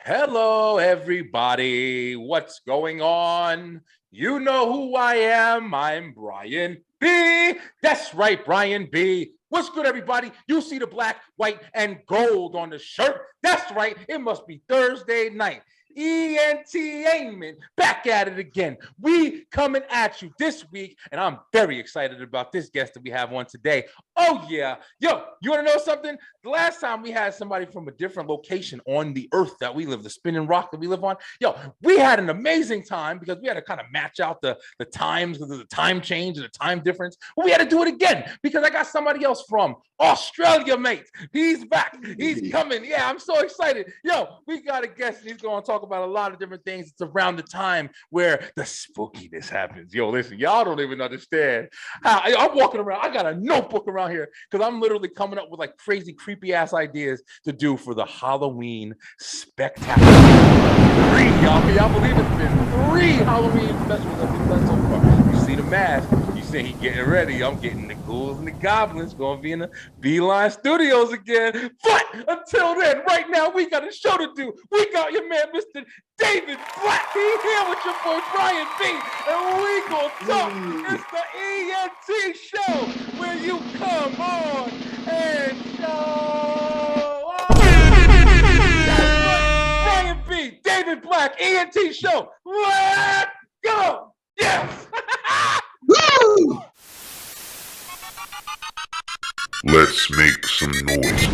Hello, everybody. What's going on? You know who I am. I'm Brian B. That's right, Brian B. What's good, everybody? You see the black, white, and gold on the shirt. That's right. It must be Thursday night. Entertainment back at it again. We coming at you this week, and I'm very excited about this guest that we have on today. Oh yeah, yo, you want to know something? The last time we had somebody from a different location on the earth that we live, the spinning rock that we live on, yo, we had an amazing time because we had to kind of match out the times because of the time change and the time difference. But we had to do it again because I got somebody else from Australia, mate. He's back. He's coming. Yeah, I'm so excited. Yo, we got a guest. He's going to talk about a lot of different things. It's around the time where the spookiness happens. Yo, listen, y'all don't even understand how I'm walking around. I got a notebook around here because I'm literally coming up with like crazy, creepy ass ideas to do for the Halloween spectacular. Y'all, can y'all believe it's been 3 Halloween specials that we've done so far? You see the mask. You see he getting ready. I'm getting the ghouls and the goblins going to be in the Beeline Studios again. But until then, right now, we got a show to do. We got your man, Mr. David Black. He here with your boy, Brian B. And we going to talk. It's the ENT show where you come on and show up. Brian B. David Black, ENT show. Let's go. Yes. Woo! Let's make some noise.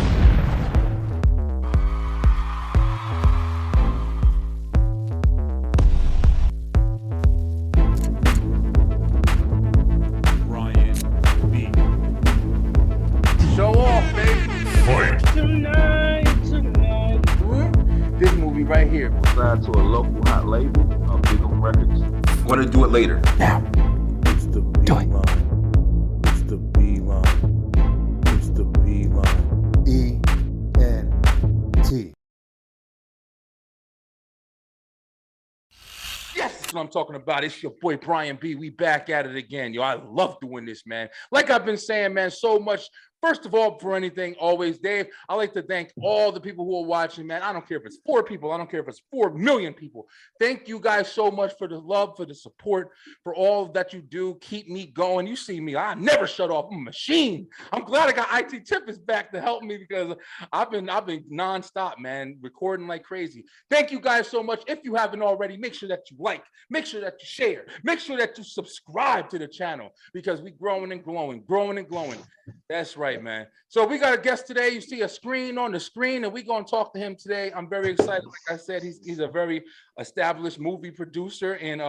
Brian B. Show off, baby. Fight. Tonight. This movie right here. Signed to a local hot label, Big On Records. I'm gonna do it later. Now. It's the Beeline. It's the Beeline. It's the Beeline. E-N-T. Yes, that's what I'm talking about. It's your boy, Brian B. We back at it again. Yo, I love doing this, man. Like I've been saying, man, so much. First of all, for anything, always, Dave, I like to thank all the people who are watching, man. I don't care if it's 4 people. I don't care if it's 4 million people. Thank you guys so much for the love, for the support, for all that you do. Keep me going. You see me. I never shut off. I'm a machine. I'm glad I got IT Tippers back to help me because I've been nonstop, man, recording like crazy. Thank you guys so much. If you haven't already, make sure that you like, make sure that you share, make sure that you subscribe to the channel because we're growing and glowing. That's right, man. So we got a guest today. You see a screen on the screen, and we're going to talk to him today. I'm very excited. Like I said, he's a very established movie producer in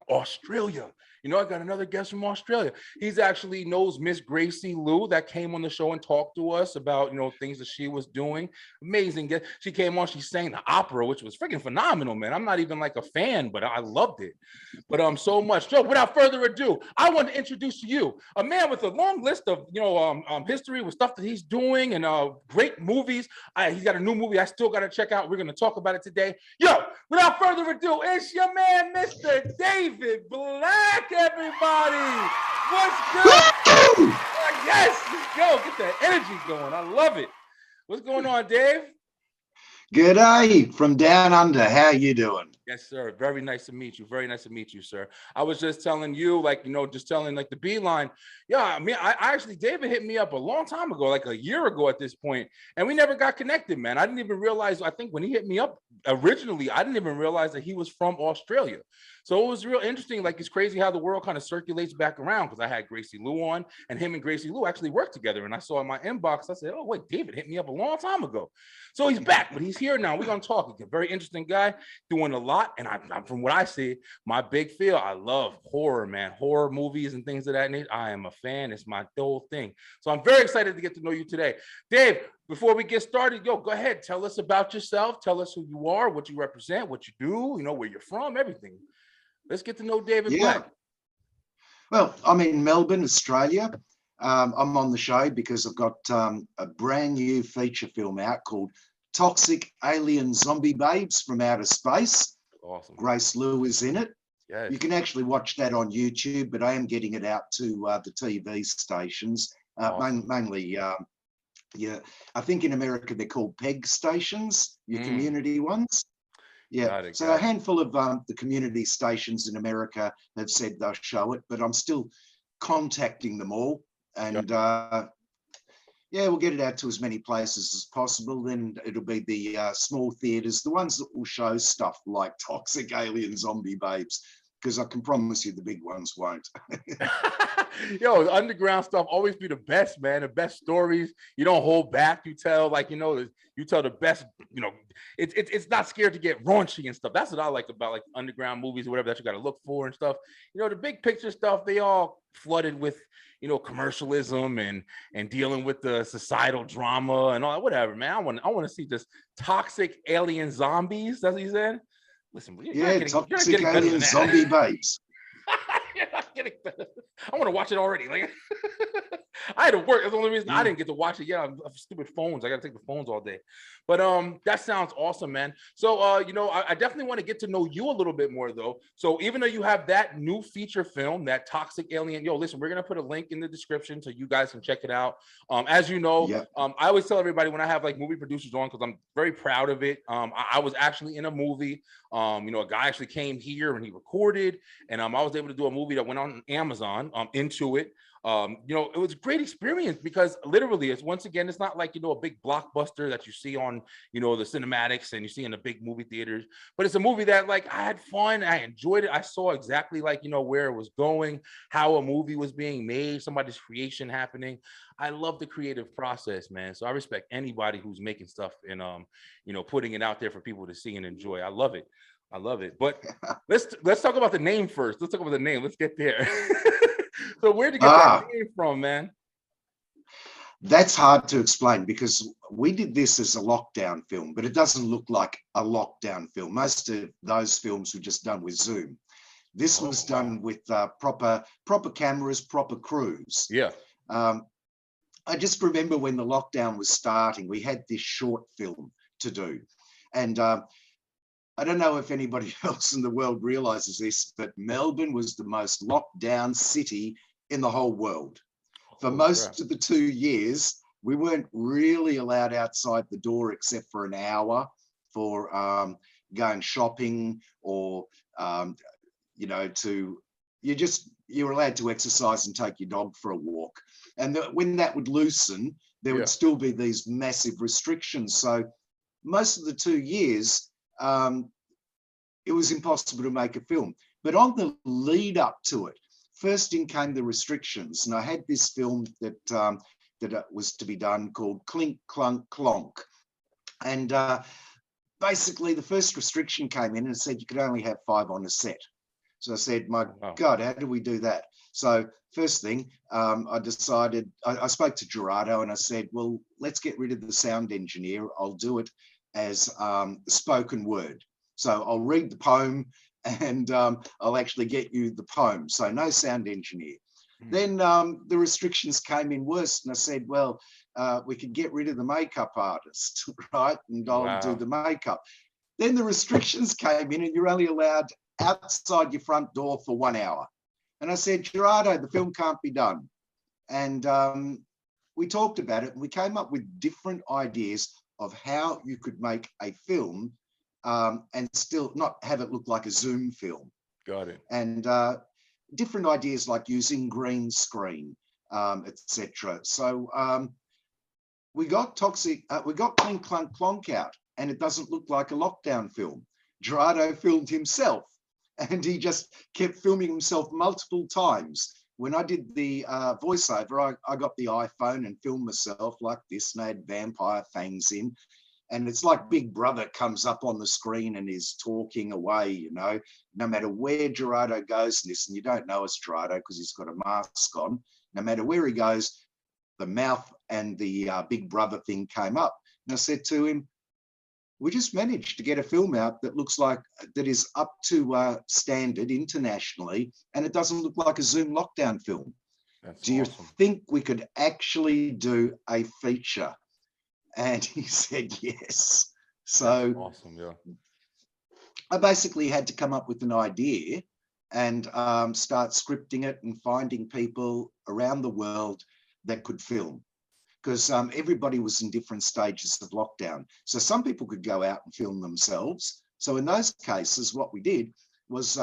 Australia. You know, I got another guest from Australia. He's actually knows Miss Gracie Lou that came on the show and talked to us about, you know, things that she was doing. Amazing. She came on, she sang the opera, which was freaking phenomenal, man. I'm not even like a fan, but I loved it. But so much. So without further ado, I want to introduce to you a man with a long list of, you know, history with stuff that he's doing and great movies. He's got a new movie I still got to check out. We're going to talk about it today. Yo, without further ado, it's your man, Mr. David Black. Everybody, what's good? Yes, let's go. Get that energy going. I love it. What's going on, Dave? G'day from down under. How you doing? Yes, sir. Very nice to meet you. Very nice to meet you, sir. I was just telling you, like, you know, just telling like the Beeline. Yeah, I mean, I actually, David hit me up a long time ago, like a year ago at this point, and we never got connected, man. I didn't even realize, I think when he hit me up originally, I didn't even realize that he was from Australia. So it was real interesting. Like, it's crazy how the world kind of circulates back around because I had Gracie Lou on and him and Gracie Lou actually worked together. And I saw in my inbox, I said, oh, wait, David hit me up a long time ago. So he's back, but he's here now. We're going to talk. He's a very interesting guy doing a lot. And I'm from what I see, my big feel, I love horror, man, horror movies and things of that nature. I am a fan. It's my whole thing. So I'm very excited to get to know you today. Dave, before we get started, go ahead. Tell us about yourself. Tell us who you are, what you represent, what you do, you know, where you're from, everything. Let's get to know David Black. Well, I'm in Melbourne, Australia. I'm on the show because I've got a brand new feature film out called Toxic Alien Zombie Babes from Outer Space. Awesome. Grace Liu is in it. Yes. You can actually watch that on YouTube, but I am getting it out to the TV stations, Awesome. mainly Yeah, I think in America they're called PEG stations, your Mm. community ones. Yeah, Got it, so got a it. handful of the community stations in America have said they'll show it, but I'm still contacting them all. And yeah, we'll get it out to as many places as possible. Then it'll be the small theaters, the ones that will show stuff like Toxic Alien Zombie Babes, because I can promise you the big ones won't. Yo, the underground stuff always be the best, man. The best stories. You don't hold back. You tell, like, you tell the best. It's not scared to get raunchy and stuff. That's what I like about like underground movies or whatever that you got to look for and stuff. The big picture stuff, they all flooded with commercialism and dealing with the societal drama and all that, whatever, man. I want to see just toxic alien zombies. That's what you said. Listen, Yeah, you're not Toxic getting better than Alien that. Zombie Babes. You're not getting better. I want to watch it already. Like, I had to work. That's the only reason I didn't get to watch it. Yeah, I'm stupid phones. I got to take the phones all day. But that sounds awesome, man. So I definitely want to get to know you a little bit more, though. So even though you have that new feature film, that Toxic Alien, listen, we're gonna put a link in the description so you guys can check it out. As you know, Yeah. I always tell everybody when I have like movie producers on, because I'm very proud of it. I was actually in a movie. A guy actually came here and he recorded, and I was able to do a movie that went on Amazon, Into It. It was a great experience because literally it's not like a big blockbuster that you see on the cinematics and you see in the big movie theaters, but it's a movie that like I had fun, I enjoyed it, I saw exactly like where it was going, how a movie was being made, somebody's creation happening. I love the creative process, man. So I respect anybody who's making stuff and putting it out there for people to see and enjoy. I love it. But let's talk about the name first. Let's talk about the name. Let's get there. So where'd you get that name from, man? That's hard to explain because we did this as a lockdown film, but it doesn't look like a lockdown film. Most of those films were just done with Zoom. This was done with proper cameras, proper crews. Yeah. I just remember when the lockdown was starting, we had this short film to do. And I don't know if anybody else in the world realizes this, but Melbourne was the most locked down city in the whole world. For most of the 2 years, we weren't really allowed outside the door except for an hour for going shopping or, you're allowed to exercise and take your dog for a walk. And when that would loosen, there would still be these massive restrictions. So most of the 2 years, it was impossible to make a film. But on the lead up to it, first in came the restrictions. And I had this film that was to be done called Clink, Clunk, Clonk. And basically the first restriction came in and said you could only have 5 on a set. So I said, my God, how do we do that? So first thing, I decided, I spoke to Gerardo and I said, well, let's get rid of the sound engineer. I'll do it as spoken word. So I'll read the poem and I'll actually get you the poem. So no sound engineer. Then the restrictions came in worse and I said, well, we could get rid of the makeup artist, right? And I'll do the makeup. Then the restrictions came in and you're only allowed outside your front door for 1 hour. And I said, Gerardo, the film can't be done. And we talked about it and we came up with different ideas of how you could make a film and still not have it look like a Zoom film. Got it. And different ideas like using green screen, etc. So we got Clink, Clunk, Clonk out and it doesn't look like a lockdown film. Gerardo filmed himself and he just kept filming himself multiple times. When I did the voiceover, I got the iPhone and filmed myself like this and I had vampire fangs in. And it's like Big Brother comes up on the screen and is talking away, no matter where Gerardo goes, listen, you don't know it's Gerardo because he's got a mask on. No matter where he goes, the mouth and the Big Brother thing came up. And I said to him, we just managed to get a film out that looks like, that is up to standard internationally, and it doesn't look like a Zoom lockdown film. Do you think we could actually do a feature? And he said yes. So awesome, yeah. I basically had to come up with an idea and start scripting it and finding people around the world that could film. because everybody was in different stages of lockdown. So some people could go out and film themselves. So in those cases, what we did was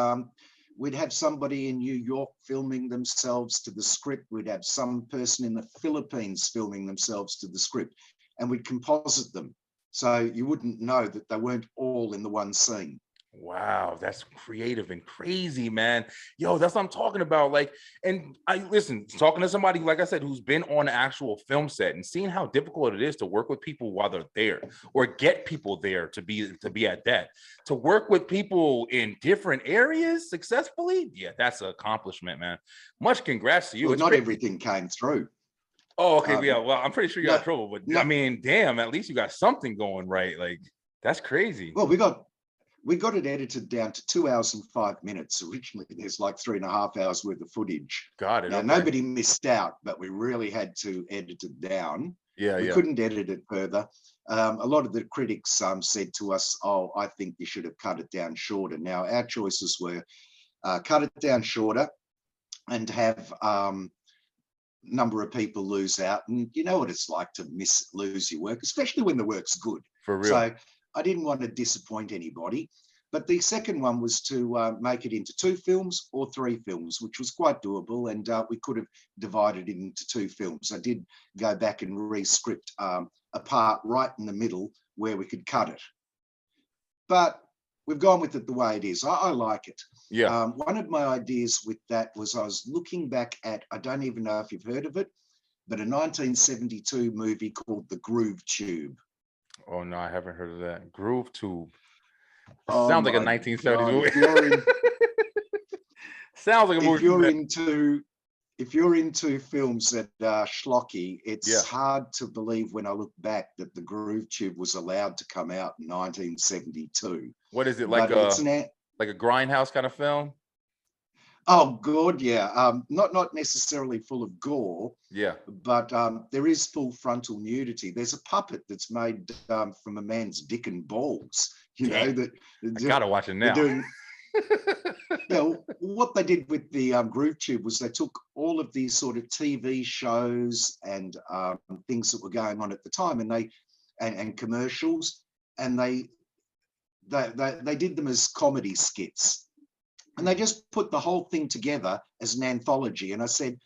we'd have somebody in New York filming themselves to the script. We'd have some person in the Philippines filming themselves to the script, and we'd composite them. So you wouldn't know that they weren't all in the one scene. Wow, that's creative and crazy, man. Yo, that's what I'm talking about. Like, and I listen, talking to somebody, like I said, who's been on an actual film set and seeing how difficult it is to work with people while they're there, or get people there to be at that, to work with people in different areas successfully. Yeah, that's an accomplishment, man. Much congrats to you. Well, It's not great. Everything came through. Oh, okay. Yeah. Well, I'm pretty sure you got in trouble, but no. I mean, damn, at least you got something going right. Like, that's crazy. Well, we got it edited down to 2 hours and 5 minutes. Originally, there's like 3.5 hours worth of footage. Got it. Now, Okay. nobody missed out, but we really had to edit it down. Yeah, we couldn't edit it further. A lot of the critics said to us, "Oh, I think you should have cut it down shorter." Now, our choices were cut it down shorter and have number of people lose out. And you know what it's like to lose your work, especially when the work's good. For real. So I didn't want to disappoint anybody. But the second one was to make it into 2 films or 3 films, which was quite doable. And we could have divided it into 2 films. I did go back and re-script a part right in the middle where we could cut it. But we've gone with it the way it is. I like it. Yeah. One of my ideas with that was I was looking back at, I don't even know if you've heard of it, but a 1972 movie called The Groove Tube. Oh, no, I haven't heard of that. Groove Tube. Oh, sounds like a 1970 movie. Sounds like a movie. If you're into films that are schlocky, it's hard to believe when I look back that The Groove Tube was allowed to come out in 1972. What is it, like like a grindhouse kind of film? Oh, God, yeah. Not necessarily full of gore. Yeah. But there is full frontal nudity. There's a puppet that's made from a man's dick and balls. You know that. I gotta watch it now. What they did with the Groove Tube was they took all of these sort of TV shows and things that were going on at the time, and commercials, and they did them as comedy skits. And they just put the whole thing together as an anthology. And I said,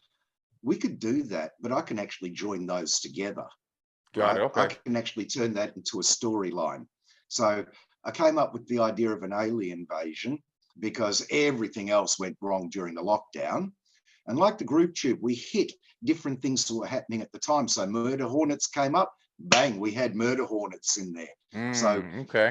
we could do that, but I can actually join those together. Got it. Okay. I can actually turn that into a storyline. So I came up with the idea of an alien invasion because everything else went wrong during the lockdown. And like the Groove Tube, we hit different things that were happening at the time. So murder hornets came up, bang, we had murder hornets in there. So okay.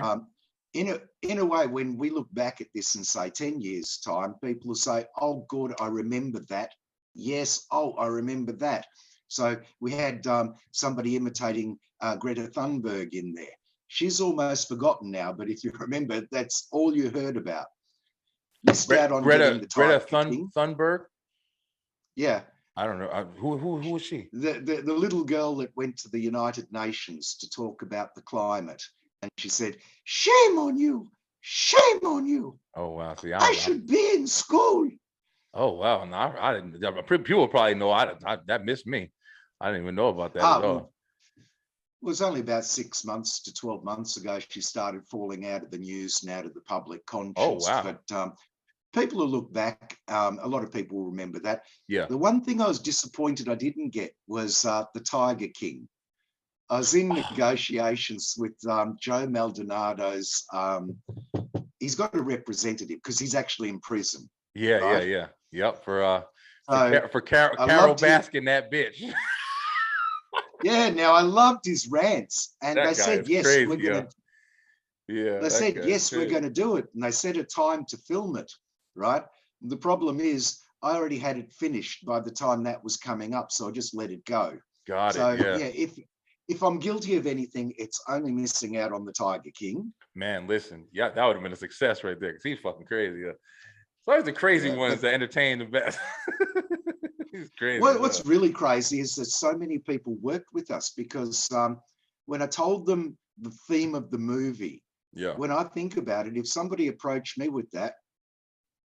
In a way, when we look back at this in, say, 10 years' time, people will say, oh, God, I remember that. Yes, oh, I remember that. So we had somebody imitating Greta Thunberg in there. She's almost forgotten now, but if you remember, that's all you heard about. Missed out on Greta Thunberg? Yeah. I don't know. Who is she? The little girl that went to the United Nations to talk about the climate. And she said, shame on you, shame on you. Oh, wow. See, I should be in school. Oh, wow. No, I didn't. People probably know. That missed me. I didn't even know about that at all. It was only about 6 months to 12 months ago she started falling out of the news and out of the public conscience. Oh, wow. But people who look back, a lot of people will remember that. Yeah. The one thing I was disappointed I didn't get was the Tiger King. I was in negotiations with Joe Maldonado's. He's got a representative because he's actually in prison. Yeah, right? yeah. Yep. For Carol Baskin, that bitch. Yeah. Now I loved his rants, and they said yes, crazy, we're gonna. Yeah. They said yes, we're going to do it, and they set a time to film it. Right. The problem is I already had it finished by the time that was coming up, so I just let it go. Got it. So yeah. If I'm guilty of anything, it's only missing out on the Tiger King. Man, listen, yeah, that would have been a success right there because he's fucking crazy. Yeah. So always the crazy ones that entertain the best. He's crazy. What's really crazy is that so many people worked with us because when I told them the theme of the movie, when I think about it, if somebody approached me with that,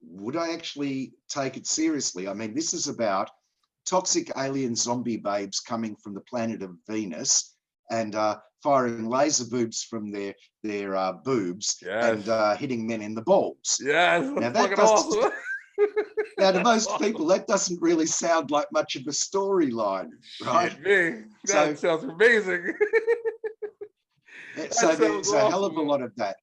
would I actually take it seriously? I mean, this is about toxic alien zombie babes coming from the planet of Venus and firing laser boobs from their boobs Yes. and hitting men in the balls. Yes. Now That's that fucking doesn't, awesome. now to most people that doesn't really sound like much of a storyline, right? Shit, me. So- That sounds amazing. So sounds there's a hell of awesome, a man. lot of that.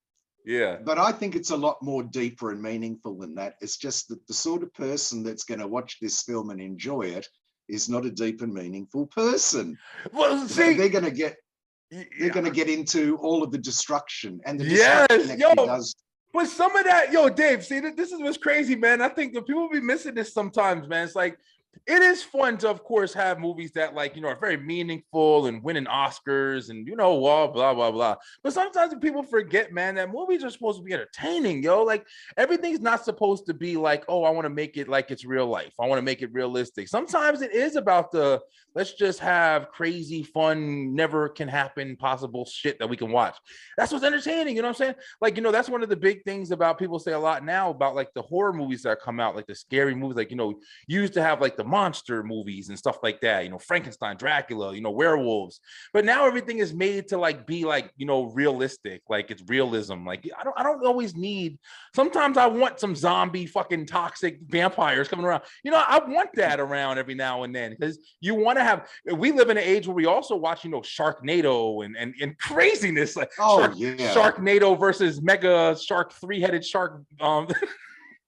Yeah. But I think it's a lot more deeper and meaningful than that. It's just that the sort of person that's going to watch this film and enjoy it is not a deep and meaningful person. Well, see, They're going to get into all of the destruction, and the yes, destruction yo, actually does. but some of that, yo, Dave, see, this is what's crazy, man. I think the people be missing this sometimes, man. It's like, it is fun to, of course, have movies that, like, you know, are very meaningful and winning Oscars and, you know, blah, blah, blah, blah. But sometimes people forget, man, that movies are supposed to be entertaining, yo. Like, everything's not supposed to be like, oh, I want to make it like it's real life. I want to make it realistic. Sometimes it is about the, let's just have crazy, fun, never can happen possible shit that we can watch. That's what's entertaining, you know what I'm saying? Like, you know, that's one of the big things about people say a lot now about, like, the horror movies that come out, like the scary movies, like, you know, you used to have, like, the monster movies and stuff like that, you know, Frankenstein, Dracula, you know, werewolves. But now everything is made to, like, be, like, you know, realistic, like it's realism. Like, I don't always need, sometimes I want some zombie fucking toxic vampires coming around. You know, I want that around every now and then, because you want to have, we live in an age where we also watch, you know, Sharknado and craziness, like Sharknado versus Mega Shark, three-headed shark,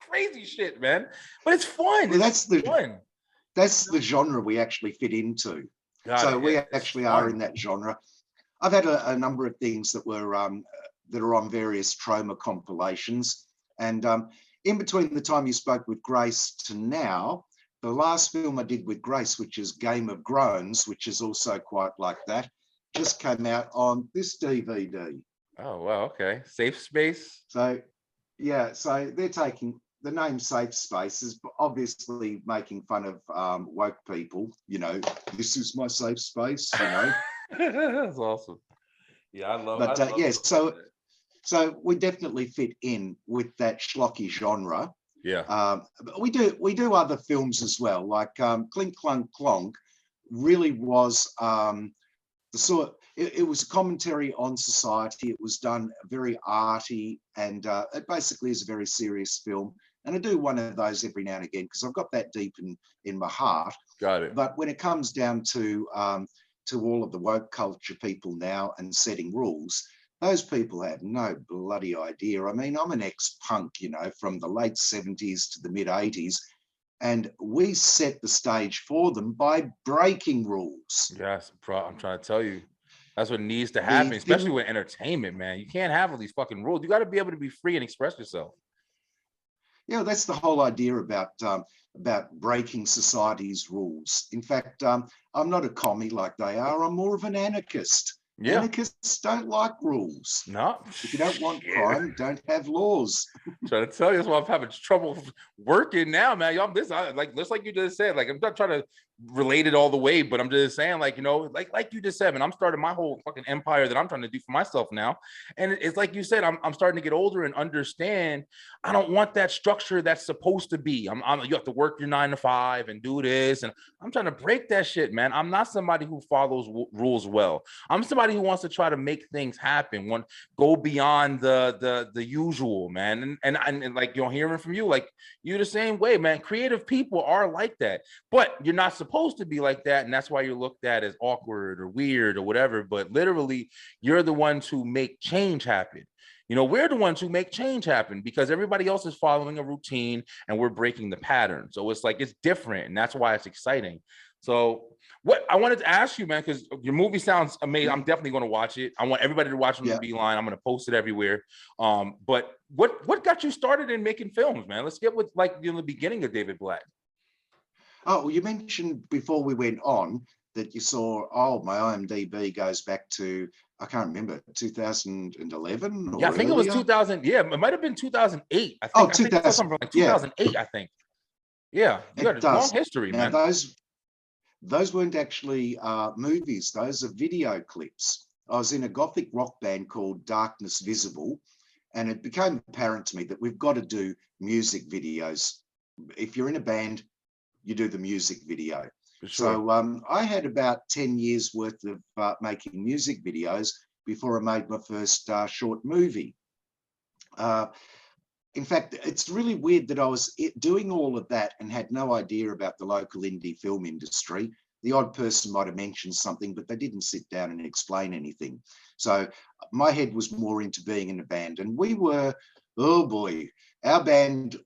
crazy shit, man. But it's fun. Well, it's fun. That's the genre we actually fit into. So we actually are in that genre. I've had a number of things that were that are on various trauma compilations, and in between the time you spoke with Grace to now, the last film I did with Grace, which is Game of Groans, which is also quite like that, just came out on this DVD. Oh wow, okay. Safe Space. So yeah, so they're taking the name Safe Space is obviously making fun of woke people. You know, this is my safe space. You know, that's awesome. Yeah, I love. But I love yeah, so we definitely fit in with that schlocky genre. Yeah. But we do other films as well, like Clink Clunk Clonk. Really was the sort. It was a commentary on society. It was done very arty, and it basically is a very serious film. And I do one of those every now and again because I've got that deep in my heart. Got it. But when it comes down to all of the woke culture people now and setting rules, those people have no bloody idea. I mean, I'm an ex-punk, you know, from the late 70s to the mid 80s, and we set the stage for them by breaking rules. Yes, bro. I'm trying to tell you. That's what needs to happen, especially with entertainment, man. You can't have all these fucking rules. You got to be able to be free and express yourself. Yeah, that's the whole idea about breaking society's rules. In fact, I'm not a commie like they are. I'm more of an anarchist. Yeah. Anarchists don't like rules. No. If you don't want crime, don't have laws. I'm trying to tell you, that's why I'm having trouble working now, man. Y'all, just like you just said, like, I'm not trying to relate it all the way, but I'm just saying, like, you know, like you just said, man, I'm starting my whole fucking empire that I'm trying to do for myself now. And it's like you said, I'm starting to get older and understand I don't want that structure that's supposed to be. You have to work your 9 to 5 and do this. And I'm trying to break that shit, man. I'm not somebody who follows rules well. I'm somebody who wants to try to make things happen, go beyond the usual, man. And like, you know, hearing from you, like, you're the same way, man. Creative people are like that, but you're not supposed to be like that, and that's why you're looked at as awkward or weird or whatever. But literally, you're the ones who make change happen. You know, we're the ones who make change happen because everybody else is following a routine and we're breaking the pattern. So it's like, it's different, and that's why it's exciting. So what I wanted to ask you, man, because your movie sounds amazing. I'm definitely going to watch it. I want everybody to watch it on the Beeline. I'm going to post it everywhere. But what got you started in making films, man? Let's get with, like, in the beginning of David Black. Oh, well, you mentioned before we went on that you saw, my IMDB goes back to, I can't remember, 2011? Yeah, I think earlier? it was 2000. Yeah, it might have been 2008. I think. Oh, 2000. I think something like 2008, I think. Yeah, you got a long history, now, man. Those weren't actually movies. Those are video clips. I was in a gothic rock band called Darkness Visible, and it became apparent to me that we've got to do music videos. If you're in a band, you do the music video. For sure. So I had about 10 years worth of making music videos before I made my first short movie. In fact, it's really weird that I was doing all of that and had no idea about the local indie film industry. The odd person might have mentioned something, but they didn't sit down and explain anything. So my head was more into being in a band, and we were, oh boy, our band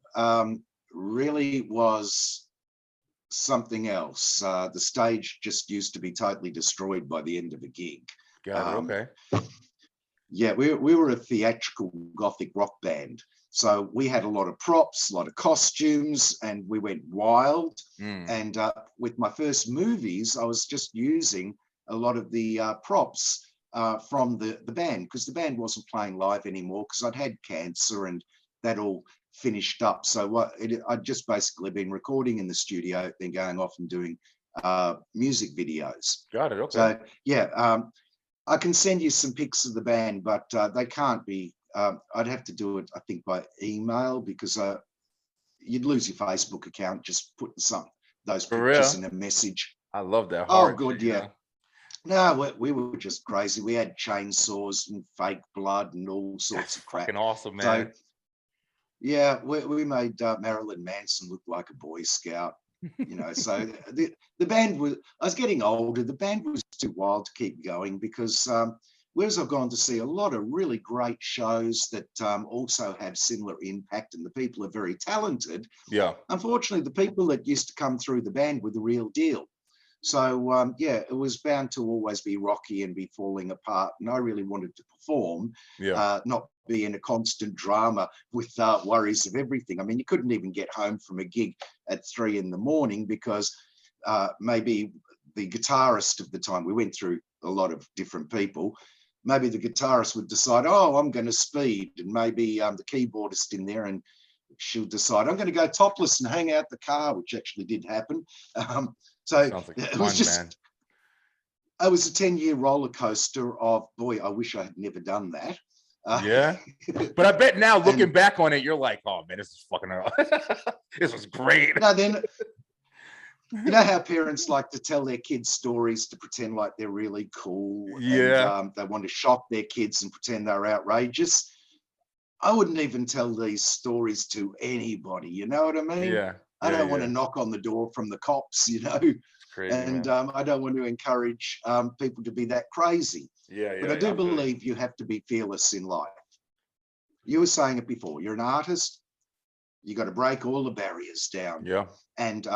really was something else. The stage just used to be totally destroyed by the end of a gig. Got it. Okay. Yeah, we were a theatrical gothic rock band. So we had a lot of props, a lot of costumes, and we went wild. And with my first movies, I was just using a lot of the props from the band, because the band wasn't playing live anymore because I'd had cancer and that all finished up. So I'd just basically been recording in the studio, then going off and doing music videos. Got it. Okay. So yeah, I can send you some pics of the band, but they can't be. I'd have to do it, I think, by email, because you'd lose your Facebook account just putting those For pictures real? in a message. I love that. Oh, Hard good, shit, yeah. No, we were just crazy. We had chainsaws and fake blood and all sorts That's of crap. fucking awesome, So, man. yeah, we made Marilyn Manson look like a Boy Scout. So the band was, I was getting older, the band was too wild to keep going, because whereas I've gone to see a lot of really great shows that also have similar impact, and the people are very talented, Yeah. unfortunately the people that used to come through the band were the real deal. So yeah, it was bound to always be rocky and be falling apart, and I really wanted to perform, Yeah. not be in a constant drama with worries of everything. I mean, you couldn't even get home from a gig at 3 a.m. because maybe the guitarist of the time, we went through a lot of different people, maybe the guitarist would decide, oh, I'm going to speed, and maybe the keyboardist in there, and she'll decide, I'm going to go topless and hang out the car, which actually did happen. So Sounds like it fun, was just, man. it was a 10-year roller coaster of, boy, I wish I had never done that. Yeah. But I bet now, looking and- back on it, you're like, oh man, this is fucking this was great. No, then, you know how parents like to tell their kids stories to pretend like they're really cool, Yeah. and they want to shock their kids and pretend they're outrageous. I wouldn't even tell these stories to anybody, you know what I mean? Yeah. I don't want yeah. to knock on the door from the cops, It's crazy, and man. I don't want to encourage people to be that crazy. Yeah. But I do believe you have to be fearless in life. You were saying it before, you're an artist, you got to break all the barriers down. Yeah. And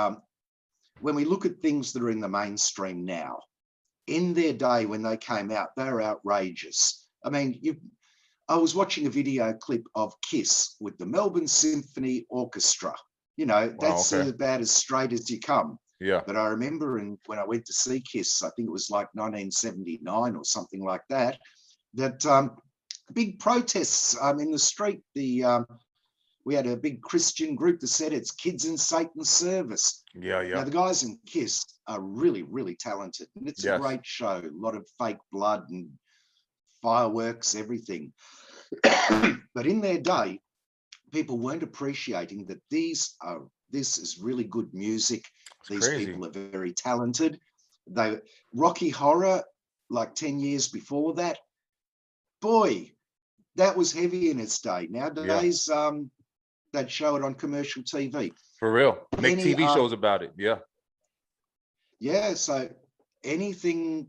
when we look at things that are in the mainstream now, in their day when they came out, they're outrageous. I mean, I was watching a video clip of Kiss with the Melbourne Symphony Orchestra. That's okay. about as straight as you come. Yeah. But I remember when I went to see Kiss, I think it was like 1979 or something like that, that big protests in the street. We had a big Christian group that said it's kids in Satan's service. Yeah. Now, the guys in Kiss are really, really talented, and it's a great show. A lot of fake blood and fireworks, everything. But in their day, people weren't appreciating that this is really good music. These people are very talented. Rocky Horror, like 10 years before that, boy, that was heavy in its day. Nowadays, they'd show it on commercial TV. For real. Make TV shows about it. Yeah. Yeah. So anything,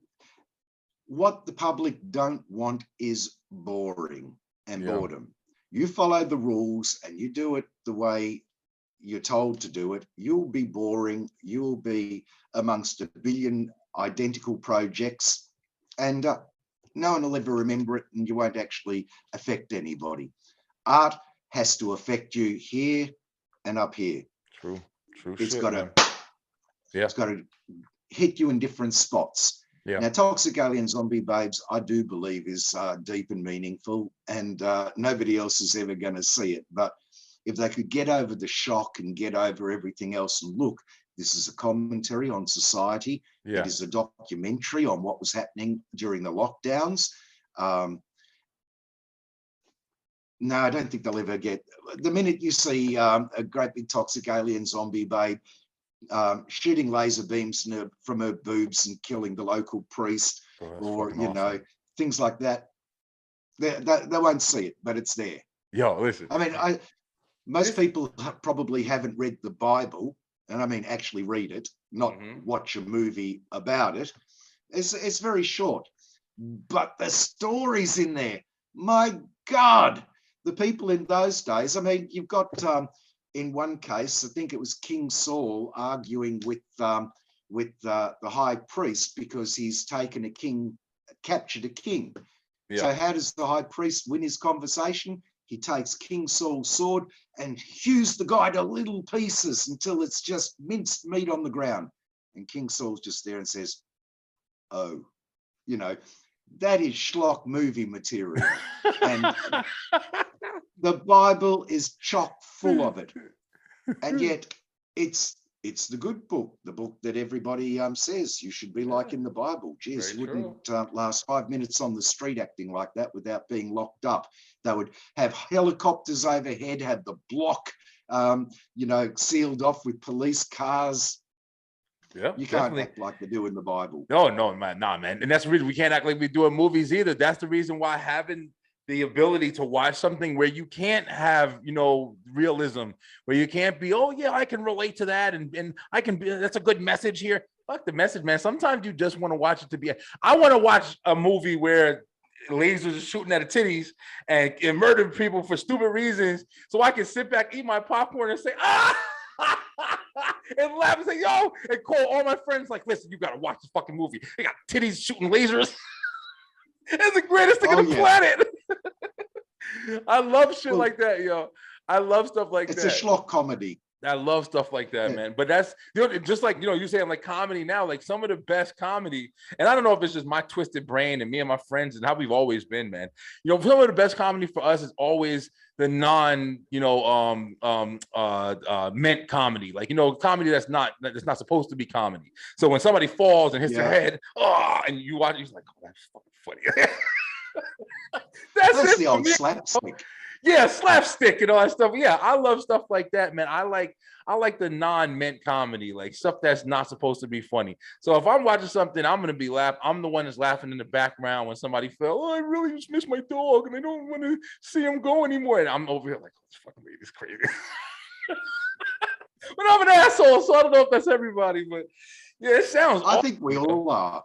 what the public don't want is boring and boredom. You follow the rules and you do it the way you're told to do it, you'll be boring. You'll be amongst a billion identical projects, and no one will ever remember it, and you won't actually affect anybody. Art has to affect you here and up here. True. It's shit, got man. to, it's got to hit you in different spots. Yeah. Now, Toxic Alien Zombie Babes, I do believe is deep and meaningful, and nobody else is ever going to see it. But if they could get over the shock and get over everything else, and look, this is a commentary on society. Yeah. It is a documentary on what was happening during the lockdowns. No, I don't think they'll ever get. The minute you see a great big toxic alien zombie babe, shooting laser beams from her boobs and killing the local priest, or things like that. They won't see it, but it's there. Yo, listen. I mean, most people probably haven't read the Bible, and I mean actually read it, not watch a movie about it. It's very short, but the stories in there, my God, the people in those days. I mean, you've got in one case, I think it was King Saul arguing with the high priest because he's taken captured a king. Yeah. So how does the high priest win his conversation? He takes King Saul's sword and hews the guy to little pieces until it's just minced meat on the ground. And King Saul's just there and says, oh, that is schlock movie material. And the Bible is chock full of it. And yet it's the good book, the book that everybody says you should be like in the Bible. Geez, you wouldn't last 5 minutes on the street acting like that without being locked up. They would have helicopters overhead, have the block, sealed off with police cars. Yeah, you can't act like they do in the Bible. No, man, nah, man. And that's the reason we can't act like we do in movies either. That's the reason why having the ability to watch something where you can't have, realism, where you can't be, oh yeah, I can relate to that, and I can be, that's a good message here. Fuck the message, man. Sometimes you just want to watch it to be. I want to watch a movie where lasers are shooting at the titties and murdering people for stupid reasons, so I can sit back, eat my popcorn, and say, and laugh and say, yo, and call all my friends like, listen, you gotta watch this fucking movie. They got titties shooting lasers. It's the greatest thing on the planet. I love shit like that, yo. I love stuff like that. It's a schlock comedy. I love stuff like that, man. But that's just like you're saying, like comedy now, like some of the best comedy, and I don't know if it's just my twisted brain and me and my friends and how we've always been, man. Some of the best comedy for us is always the meant comedy, like comedy that's not supposed to be comedy. So when somebody falls and hits their head, and you watch, you're like, oh, that's fucking funny. That's the old slapstick. Yeah, slapstick and all that stuff. Yeah, I love stuff like that, man. I like the non-meant comedy, like stuff that's not supposed to be funny. So if I'm watching something, I'm gonna be laughing. I'm the one that's laughing in the background when somebody fell. Oh, I really just miss my dog, and I don't want to see him go anymore. And I'm over here like, oh, this fucking lady is crazy. But I'm an asshole, so I don't know if that's everybody, but yeah, it sounds. I think we all are.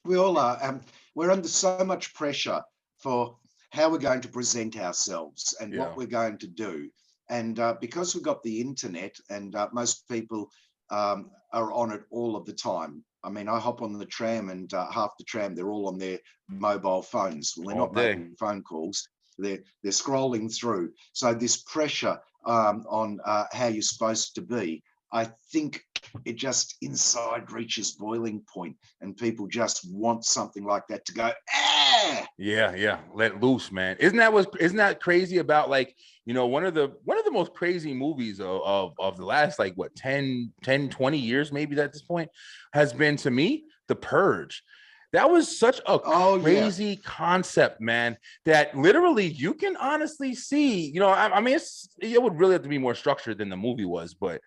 We all are. We're under so much pressure for how we're going to present ourselves and what we're going to do. And because we've got the internet and most people are on it all of the time. I mean, I hop on the tram and half the tram, they're all on their mobile phones. Well, they're not making phone calls. They're scrolling through. So this pressure on how you're supposed to be, I think it just inside reaches boiling point and people just want something like that to go, ah! Yeah. Let loose, man. Isn't that crazy about like, one of the most crazy movies of the last, like what, 10, 20 years, maybe at this point, has been, to me, The Purge. That was such a crazy concept, man, that literally you can honestly see, I mean, it would really have to be more structured than the movie was. But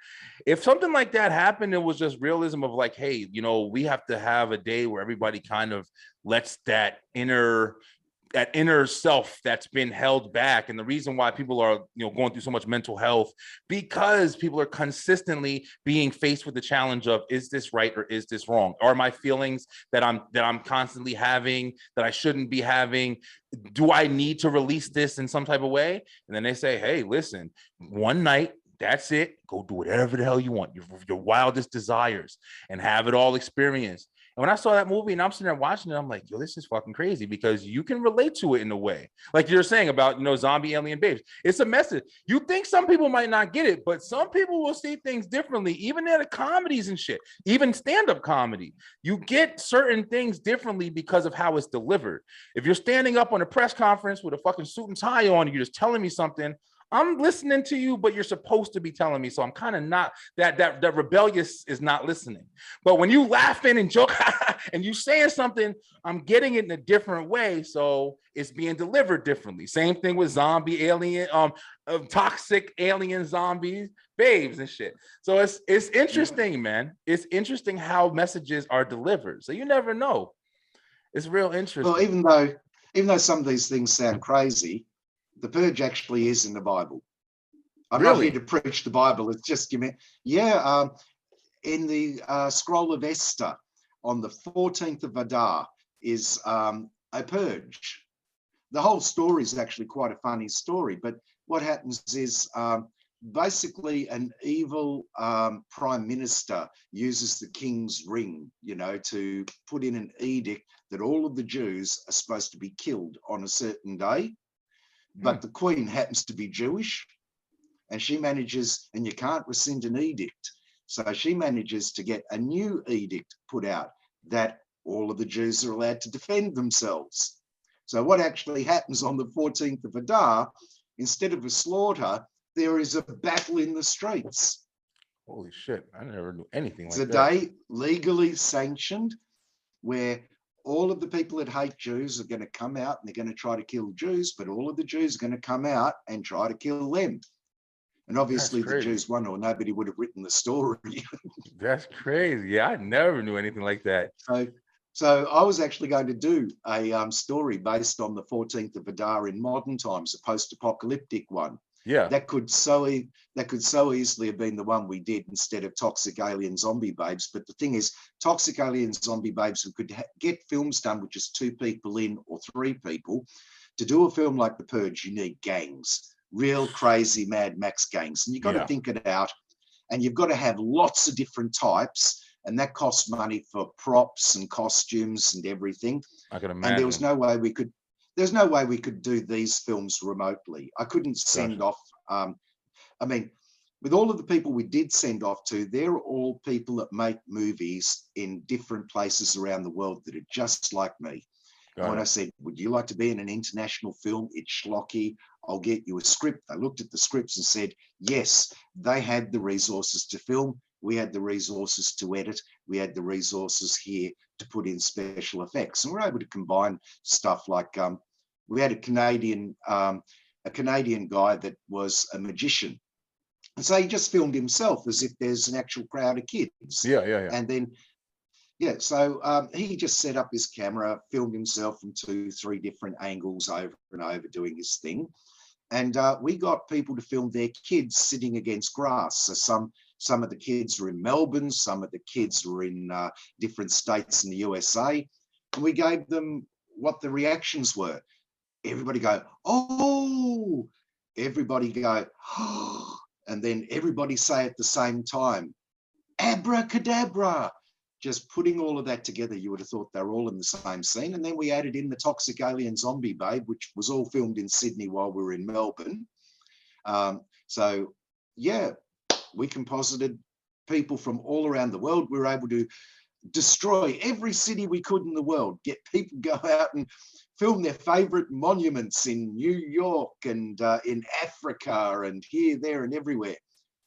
if something like that happened, it was just realism of like, hey, we have to have a day where everybody kind of lets that inner self that's been held back. And the reason why people are, going through so much mental health, because people are consistently being faced with the challenge of, is this right or is this wrong? Are my feelings that I'm constantly having that I shouldn't be having? Do I need to release this in some type of way? And then they say, hey, listen, one night, that's it. Go do whatever the hell you want, your wildest desires, and have it all experienced. And when I saw that movie and I'm sitting there watching it, I'm like, yo, this is fucking crazy, because you can relate to it in a way. Like you're saying about, zombie alien babes. It's a message. You think some people might not get it, but some people will see things differently, even in the comedies and shit, even stand-up comedy. You get certain things differently because of how it's delivered. If you're standing up on a press conference with a fucking suit and tie on, and you're just telling me something, I'm listening to you, but you're supposed to be telling me. So I'm kind of not that rebellious is not listening. But when you laughing and joke and you saying something, I'm getting it in a different way. So it's being delivered differently. Same thing with zombie alien, toxic alien zombies, babes and shit. So it's interesting, man. It's interesting how messages are delivered. So you never know. It's real interesting. Well, even though some of these things sound crazy, the Purge actually is in the Bible. I'm not here to preach the Bible. It's just in the scroll of Esther on the 14th of Adar is a purge. The whole story is actually quite a funny story, but what happens is basically an evil prime minister uses the king's ring, to put in an edict that all of the Jews are supposed to be killed on a certain day. But the queen happens to be Jewish, and she manages, and you can't rescind an edict. So she manages to get a new edict put out that all of the Jews are allowed to defend themselves. So what actually happens on the 14th of Adar, instead of a slaughter, there is a battle in the streets. Holy shit, I never knew anything like that. It's a day legally sanctioned where all of the people that hate Jews are going to come out and they're going to try to kill Jews, but all of the Jews are going to come out and try to kill them. And obviously the Jews won, or nobody would have written the story. That's crazy. Yeah, I never knew anything like that. So I was actually going to do a story based on the 14th of Adar in modern times, a post-apocalyptic one. Yeah, that could so easily have been the one we did instead of Toxic Alien Zombie Babes. But the thing is, Toxic Alien Zombie Babes, we could get films done with just 2 people in or 3 people. To do a film like The Purge, you need gangs, real crazy Mad Max gangs, and you've got to think it out. And you've got to have lots of different types, and that costs money for props and costumes and everything. I can imagine. And there was no way we could. There's no way we could do these films remotely. I couldn't send off. With all of the people we did send off to, they're all people that make movies in different places around the world that are just like me. And when I said, would you like to be in an international film? It's schlocky. I'll get you a script. They looked at the scripts and said, yes, they had the resources to film. We had the resources to edit. We had the resources here to put in special effects. And we're able to combine stuff like, we had a Canadian guy that was a magician. And so he just filmed himself as if there's an actual crowd of kids. Yeah. And then, so he just set up his camera, filmed himself from 2-3 different angles over and over doing his thing. And we got people to film their kids sitting against grass. So some of the kids were in Melbourne, some of the kids were in different states in the USA. And we gave them what the reactions were. Everybody go, oh, everybody go, oh, and then everybody say at the same time, abracadabra. Just putting all of that together, you would have thought they were all in the same scene. And then we added in the Toxic Alien Zombie Babe, which was all filmed in Sydney while we were in Melbourne. So, yeah, we composited people from all around the world. We were able to destroy every city we could in the world, get people go out and film their favorite monuments in New York and in Africa and here, there, and everywhere.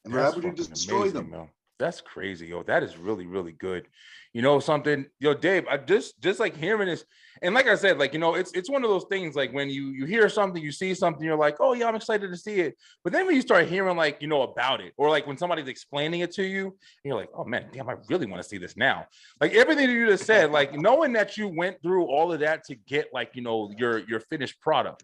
And we're able to destroy them. Though. That's crazy, yo. That is really, really good. You know something, yo, Dave, I just like hearing this. And like I said, like, it's one of those things, like when you hear something, you see something, you're like, oh yeah, I'm excited to see it. But then when you start hearing like, about it, or like when somebody's explaining it to you, you're like, oh man, damn, I really want to see this now. Like everything that you just said, like knowing that you went through all of that to get like, your finished product.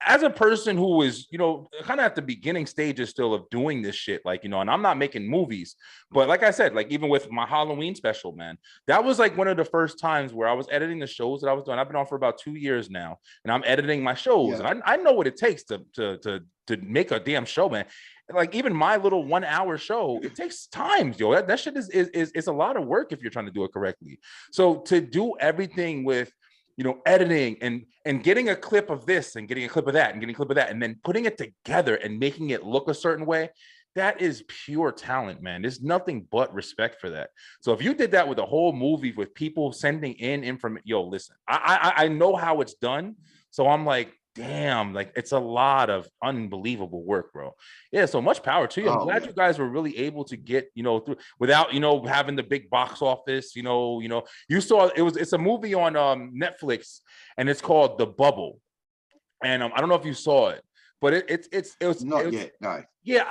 As a person who is, kind of at the beginning stages still of doing this shit, like, and I'm not making movies, but like I said, like even with my Halloween special, man, that was like one of the first times where I was editing the shows that I was doing. I've been on for about 2 years now, and I'm editing my shows, and I know what it takes to make a damn show, man. Like even my little 1 hour show, it takes time, yo. That shit is a lot of work if you're trying to do it correctly. So to do everything with editing and getting a clip of this and getting a clip of that and getting a clip of that and then putting it together and making it look a certain way, that is pure talent, man. There's nothing but respect for that. So if you did that with a whole movie with people sending in information, yo, listen, I know how it's done. So I'm like, damn, like it's a lot of unbelievable work, bro. Yeah, so much power to you. I'm glad you guys were really able to get, through without, having the big box office, you saw it's a movie on Netflix, and it's called The Bubble. And I don't know if you saw it, but it was not yet. No. Yeah,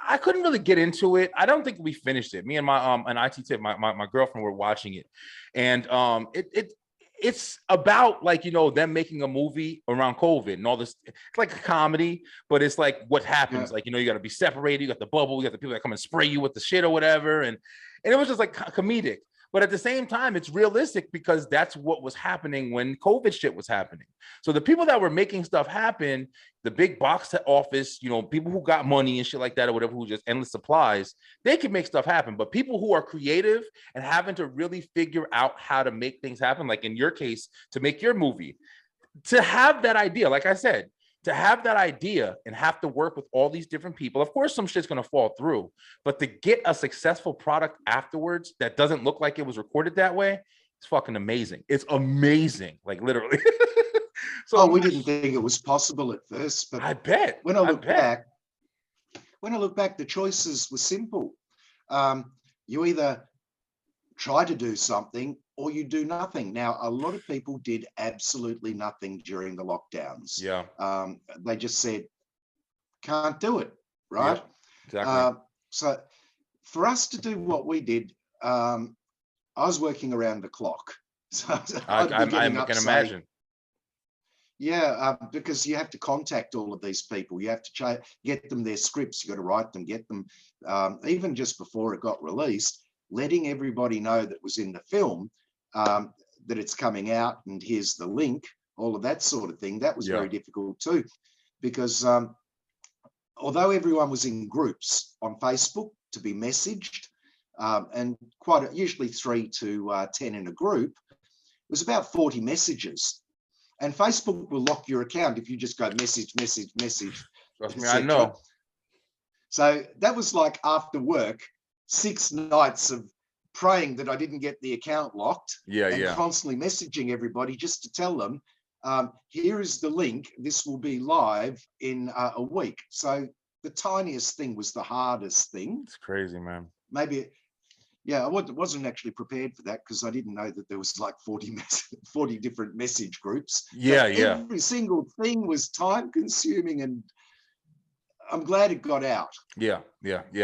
I couldn't really get into it. I don't think we finished it. Me and my an IT tip, my girlfriend were watching it, and it's about like them making a movie around COVID and all this. It's like a comedy, but it's like what happens. Like you got to be separated. You got the bubble. You got the people that come and spray you with the shit or whatever, and it was just like comedic. But at the same time, it's realistic because that's what was happening when COVID shit was happening. So the people that were making stuff happen, the big box office, people who got money and shit like that or whatever, who just endless supplies, they can make stuff happen. But people who are creative and having to really figure out how to make things happen, like in your case, to make your movie, to have that idea, like I said, to have that idea and have to work with all these different people. Of course, some shit's going to fall through, but to get a successful product afterwards that doesn't look like it was recorded that way, it's fucking amazing. It's amazing, like literally. So we didn't think it was possible at first, but I bet when I look back, the choices were simple. You either try to do something or you do nothing. Now, a lot of people did absolutely nothing during the lockdowns. Yeah. They just said, can't do it, right? Yep, exactly. So for us to do what we did, I was working around the clock. So I can imagine. Yeah, because you have to contact all of these people. You have to get them their scripts. You got to write them, get them, even just before it got released, letting everybody know that was in the film, that it's coming out and here's the link, all of that sort of thing. That was very difficult too, because although everyone was in groups on Facebook to be messaged, and usually 3 to 10 in a group, it was about 40 messages. And Facebook will lock your account if you just go message. Trust me, I know. So that was like after work, 6 nights of praying that I didn't get the account locked. And constantly messaging everybody just to tell them, here is the link. This will be live in a week. So the tiniest thing was the hardest thing. It's crazy, man. Maybe. Yeah, I wasn't actually prepared for that because I didn't know that there was like 40 different message groups. Yeah. Every single thing was time consuming, and I'm glad it got out. Yeah.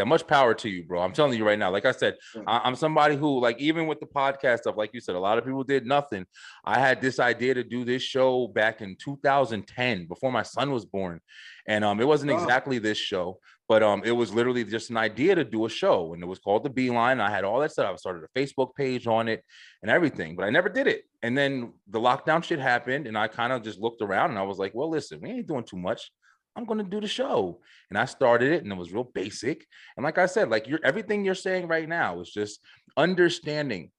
Much power to you, bro. I'm telling you right now. Like I said, I'm somebody who, like, even with the podcast stuff, like you said, a lot of people did nothing. I had this idea to do this show back in 2010, before my son was born. And it wasn't exactly this show, but it was literally just an idea to do a show, and it was called The Beeline. I had all that stuff. I started a Facebook page on it and everything, but I never did it. And then the lockdown shit happened, and I kind of just looked around and I was like, well, listen, we ain't doing too much. I'm going to do the show. And I started it, and it was real basic. And like I said, like everything you're saying right now is just understanding,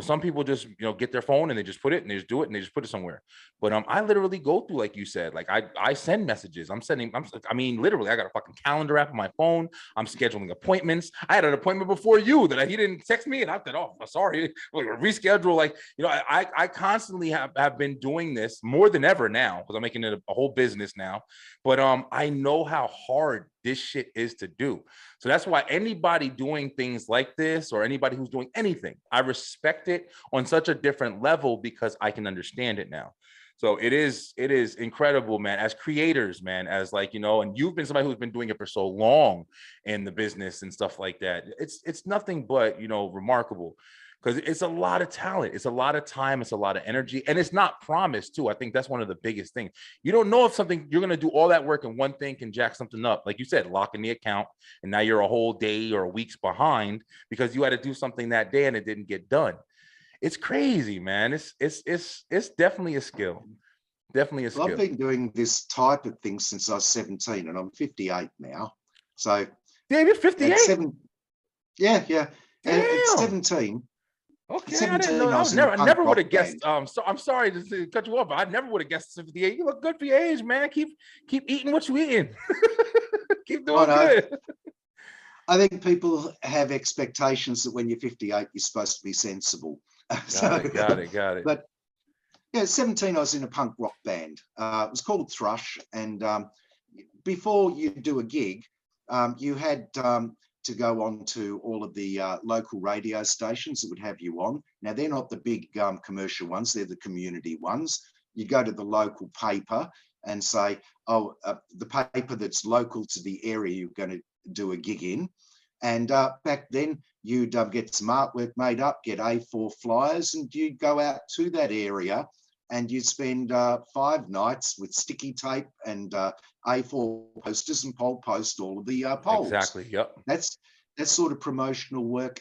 some people just, get their phone and they just put it and they just do it and they just put it somewhere. But I literally go through, like you said, like I send messages. Literally, I got a fucking calendar app on my phone. I'm scheduling appointments. I had an appointment before you that he didn't text me, and I said, oh, sorry, reschedule. Like, I constantly have been doing this more than ever now, because I'm making it a whole business now. But I know how hard this shit is to do. So that's why anybody doing things like this, or anybody who's doing anything, I respect it on such a different level because I can understand it now. So it is incredible, man, as creators, man, as and you've been somebody who's been doing it for so long in the business and stuff like that. It's nothing but, remarkable. Because it's a lot of talent, it's a lot of time, it's a lot of energy, and it's not promised too. I think that's one of the biggest things. You don't know if something, you're going to do all that work and one thing can jack something up. Like you said, locking the account, and now you're a whole day or weeks behind because you had to do something that day and it didn't get done. It's crazy, man. It's definitely a skill. Definitely a skill. I've been doing this type of thing since I was 17, and I'm 58 now. So yeah, you're 58. Yeah. At 17. Okay, I didn't know. I never would have guessed. So I'm sorry to cut you off, but I never would have guessed 58. You look good for your age, man. Keep eating what you eating. Keep doing good. I think people have expectations that when you're 58, you're supposed to be sensible. Got it. But Yeah, 17, I was in a punk rock band. It was called Thrush. And before you do a gig, you had to go on to all of the local radio stations that would have you on. Now, they're not the big commercial ones, they're the community ones. You go to the local paper and say, oh, the paper that's local to the area you're going to do a gig in. And back then, you'd get some artwork made up, get A4 flyers, and you'd go out to that area and you'd spend 5 nights with sticky tape and A4 posters and pole post all of the polls. Exactly. Yep. That sort of promotional work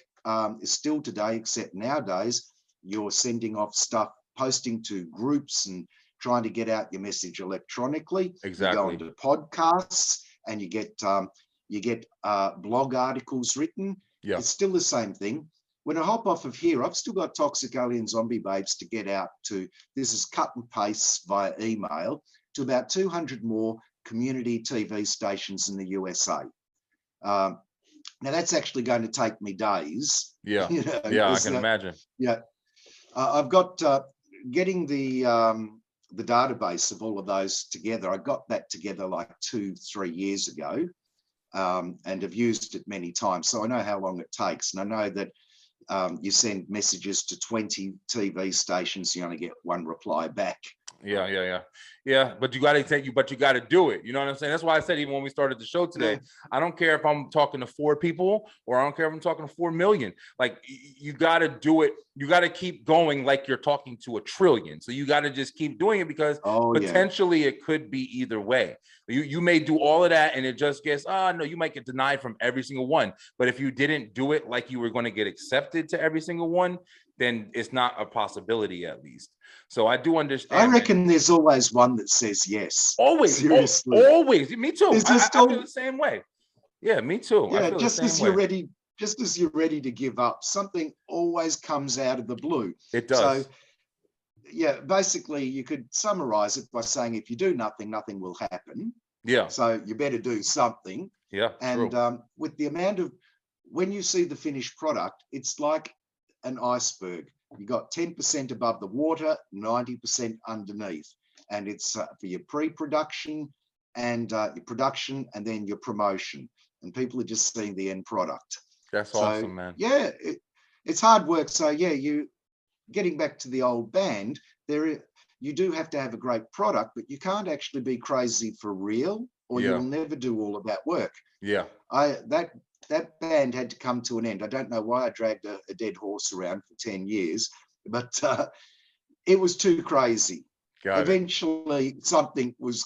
is still today, except nowadays you're sending off stuff, posting to groups and trying to get out your message electronically. Exactly. You go into podcasts and you get blog articles written. Yeah. It's still the same thing. When I hop off of here, I've still got Toxic Alien Zombie Babes to get out to. This is cut and paste via email to about 200 more community TV stations in the USA. Now that's actually going to take me days. Yeah. You know, Yeah, I can imagine. Yeah. I've got getting the database of all of those together. I got that together like 2-3 years ago, and have used it many times. So I know how long it takes. And I know that you send messages to 20 TV stations, you only get 1 reply back. Yeah. But you got to do it. You know what I'm saying? That's why I said, even when we started the show today, I don't care if I'm talking to 4 people or I don't care if I'm talking to 4 million. Like, you got to do it. You got to keep going like you're talking to 1 trillion. So you got to just keep doing it, because potentially it could be either way. You may do all of that and it just gets, no, you might get denied from every single one. But if you didn't do it like you were going to get accepted to every single one, then it's not a possibility, at least. So I do understand. I reckon there's always one that says yes. Always. Seriously. Always. Me too. It's I just feel the same way. Yeah, me too. Yeah, I feel just the as same you're way. ready, just as you're ready to give up, something always comes out of the blue. It does. So yeah, basically you could summarize it by saying, if you do nothing, nothing will happen. Yeah. So you better do something. Yeah. And true. with the amount of, when you see the finished product, it's like an iceberg. You got 10% above the water, 90% underneath. And it's for your pre-production and your production, and then your promotion. And people are just seeing the end product. That's awesome, man. Yeah, it's hard work. So yeah, you getting back to the old band, you do have to have a great product, but you can't actually be crazy for real, or you'll never do all of that work. Yeah. That band had to come to an end. I don't know why I dragged a dead horse around for 10 years, but it was too crazy. Eventually, something was,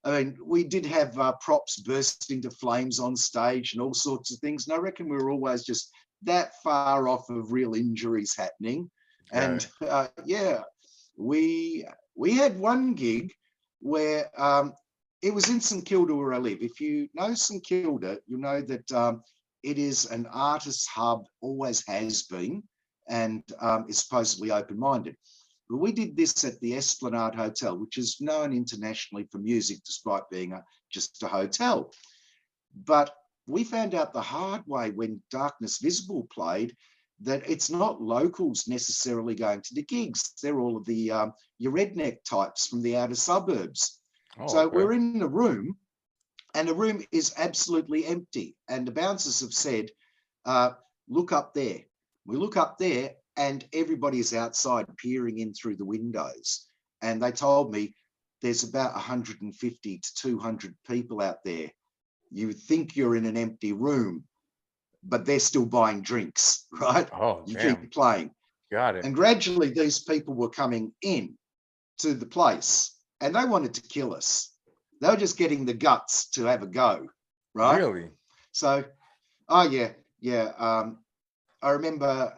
I mean, we did have props burst into flames on stage and all sorts of things. And I reckon we were always just that far off of real injuries happening. And we had one gig where it was in St Kilda, where I live. If you know St Kilda, you'll know that it is an artist hub, always has been, and is supposedly open-minded. But we did this at the Esplanade Hotel, which is known internationally for music, despite being just a hotel. But we found out the hard way when Darkness Visible played that it's not locals necessarily going to the gigs. They're all of the your redneck types from the outer suburbs. So we're in the room, and the room is absolutely empty. And the bouncers have said, look up there. We look up there, and everybody is outside peering in through the windows. And they told me there's about 150 to 200 people out there. You think you're in an empty room, but they're still buying drinks, right? You keep playing. Got it. And gradually these people were coming in to the place, and they wanted to kill us. They were just getting the guts to have a go, right? Really? So, I remember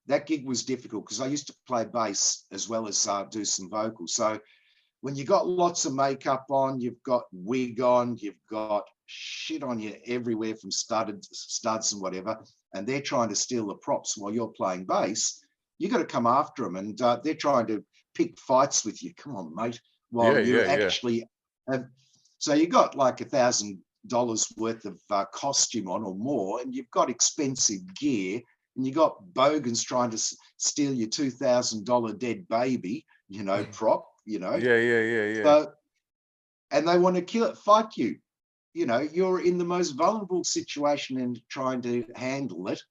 that gig was difficult because I used to play bass as well as do some vocals. So when you got lots of makeup on, you've got wig on, you've got shit on you everywhere from studs and whatever, and they're trying to steal the props while you're playing bass, you got to come after them, and they're trying to pick fights with you. Come on, mate. While you actually have, so you got like $1,000 worth of costume on or more, and you've got expensive gear. and you got bogans trying to steal your $2,000 dead baby, prop, Yeah. So, and they want to kill it, fight you. You're in the most vulnerable situation in trying to handle it.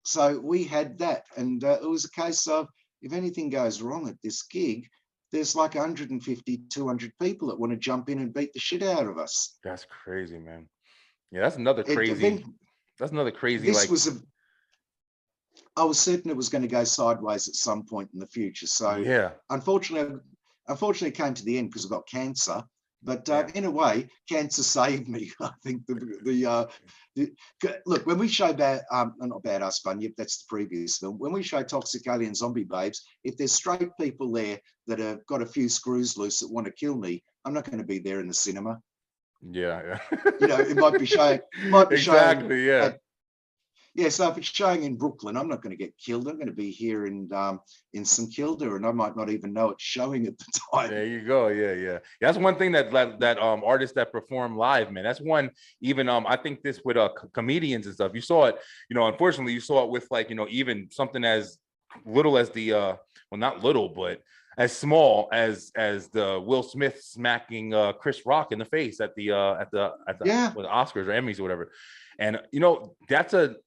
So we had that, and it was a case of, if anything goes wrong at this gig, there's like 150, 200 people that want to jump in and beat the shit out of us. That's crazy, man. Yeah, that's another crazy. I was certain it was going to go sideways at some point in the future. So yeah, unfortunately, it came to the end because I got cancer. But in a way, cancer saved me. I think look, when we show not Badass Bunyip, that's the previous film. When we show Toxic Alien Zombie Babes, if there's straight people there that have got a few screws loose that want to kill me, I'm not going to be there in the cinema. Yeah. It might be showing. Exactly. Yeah, so if it's showing in Brooklyn, I'm not going to get killed. I'm going to be here in St Kilda, and I might not even know it's showing at the time. There you go. Yeah. That's one thing that artists that perform live, man. That's one. Even I think this with comedians and stuff. You saw it. Unfortunately, you saw it with even something as little as the well, not little, but as small as the Will Smith smacking Chris Rock in the face at the Oscars or Emmys or whatever. And that's a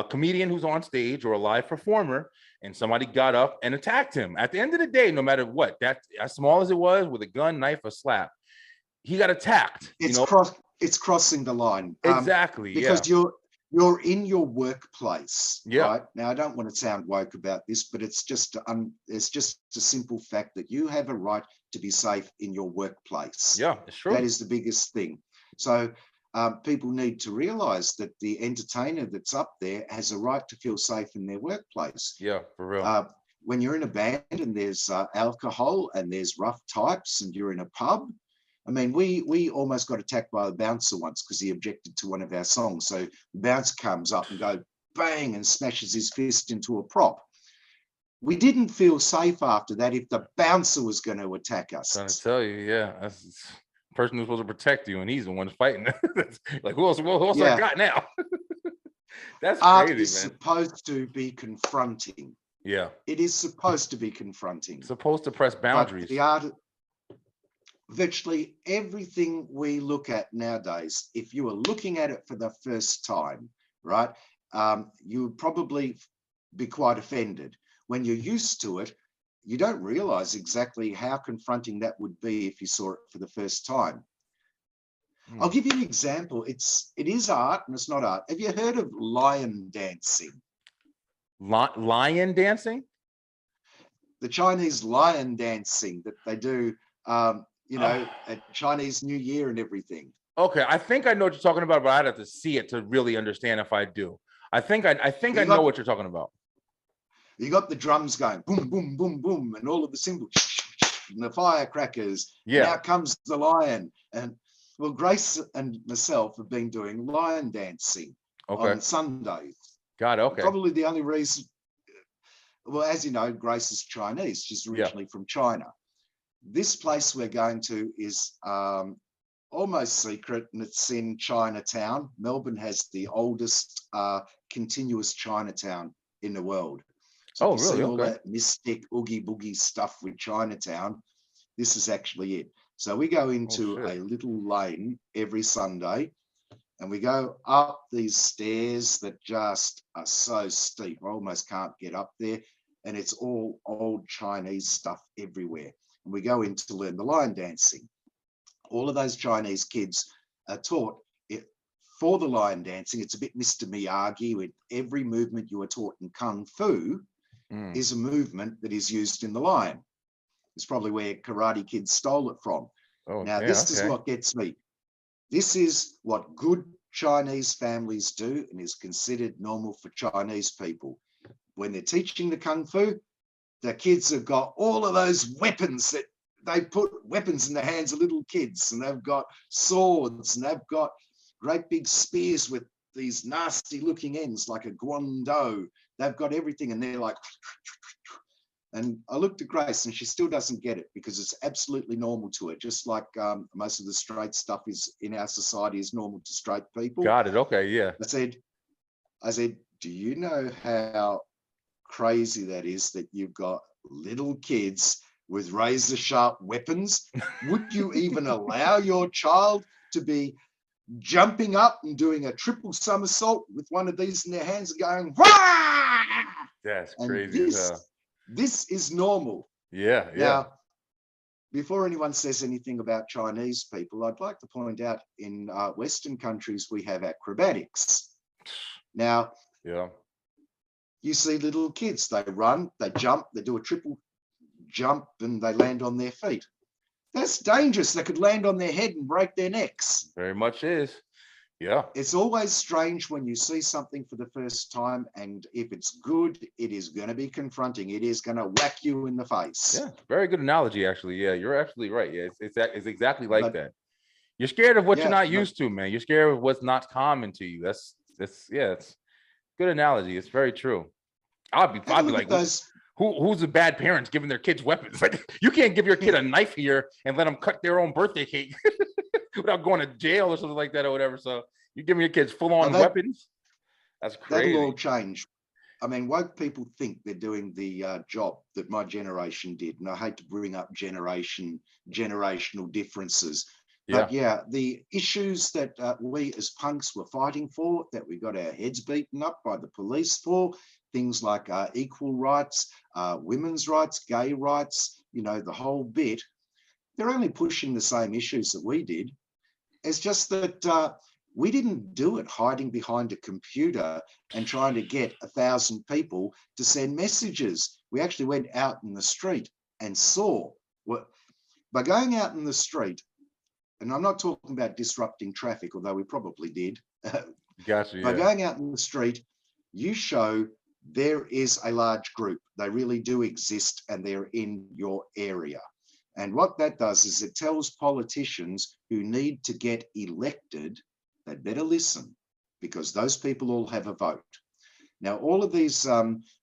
comedian who's on stage or a live performer, and somebody got up and attacked him. At the end of the day, no matter what, that as small as it was, with a gun, knife, or slap, he got attacked. It's crossing the line. Exactly. Because you're in your workplace. Yeah. Right? Now, I don't want to sound woke about this, but it's just a simple fact that you have a right to be safe in your workplace. Yeah, it's true. That is the biggest thing. So people need to realize that the entertainer that's up there has a right to feel safe in their workplace. Yeah, for real. When you're in a band and there's alcohol and there's rough types and you're in a pub, I mean, we almost got attacked by a bouncer once because he objected to one of our songs. So the bouncer comes up and goes bang and smashes his fist into a prop. We didn't feel safe after that if the bouncer was going to attack us. I'm trying to tell you, that's the person who's supposed to protect you, and he's the one fighting. Like, who else I got now? That's Art crazy, is man. supposed to be confronting. Yeah. It is supposed to be confronting. It's supposed to press boundaries. But the art, virtually everything we look at nowadays, if you are looking at it for the first time, right, you would probably be quite offended. When you're used to it, you don't realize exactly how confronting that would be if you saw it for the first time. I'll give you an example. It is art and it's not art. Have you heard of lion dancing? Lion dancing? The Chinese lion dancing that they do, at Chinese New Year and everything. Okay, I think I know what you're talking about, but I'd have to see it to really understand if I do. I think I know what you're talking about. You got the drums going, boom, boom, boom, boom, and all of the cymbals, and the firecrackers. Yeah. Now comes the lion. And well, Grace and myself have been doing lion dancing on Sundays. Got it. Okay. Probably the only reason, well, as you know, Grace is Chinese. She's originally from China. This place we're going to is almost secret, and it's in Chinatown. Melbourne has the oldest continuous Chinatown in the world. So really? all that mystic oogie boogie stuff with Chinatown, this is actually it. So we go into a little lane every Sunday, and we go up these stairs that just are so steep. I almost can't get up there, and it's all old Chinese stuff everywhere. And we go in to learn the lion dancing. All of those Chinese kids are taught for the lion dancing. It's a bit Mr. Miyagi, with every movement you are taught in Kung Fu is a movement that is used in the lion. It's probably where Karate Kid stole it from. This is what gets me. This is what good Chinese families do and is considered normal for Chinese people. When they're teaching the Kung Fu, the kids have got all of those weapons that they put weapons in the hands of little kids, and they've got swords, and they've got great big spears with these nasty looking ends like a guando. They've got everything, and they're like, and I looked at Grace and she still doesn't get it because it's absolutely normal to her, just like most of the straight stuff is in our society is normal to straight people. Got it. Okay. Yeah. I said, do do you know how crazy that is, that you've got little kids with razor sharp weapons? Would you even allow your child to be jumping up and doing a triple somersault with one of these in their hands and going, wah! That's And crazy as hell. this is normal. Yeah, yeah. Now, before anyone says anything about Chinese people, I'd like to point out in Western countries, we have acrobatics. Now, Yeah. you see little kids, they run, they jump, they do a triple jump and they land on their feet. That's dangerous. They could land on their head and break their necks. Very much is. Yeah. It's always strange when you see something for the first time, and if it's good, it is going to be confronting. It is going to whack you in the face. Yeah. Very good analogy, actually. Yeah, you're absolutely right. Yeah, it's exactly like But- that. You're scared of what you're Yeah, not but- used to, man. You're scared of what's not common to you. That's yeah, it's good analogy. It's very true. I'd be Have a look like, at those. who's the bad parents giving their kids weapons? Like, you can't give your kid a knife here and let them cut their own birthday cake without going to jail or something like that or whatever. So you giving your kids full on weapons? That's crazy. That'll all change. I mean, woke people think they're doing the job that my generation did, and I hate to bring up generational differences. But yeah, the issues that we as punks were fighting for, that we got our heads beaten up by the police for, things like equal rights, women's rights, gay rights, you know, the whole bit, they're only pushing the same issues that we did. It's just that we didn't do it hiding behind a computer and trying to get 1,000 people to send messages. We actually went out in the street and saw what, by going out in the street, and I'm not talking about disrupting traffic, although we probably did. Gotcha. By Yeah. going out in the street, you show there is a large group. They really do exist and they're in your area. And what that does is it tells politicians who need to get elected, they'd better listen, because those people all have a vote. Now, all of these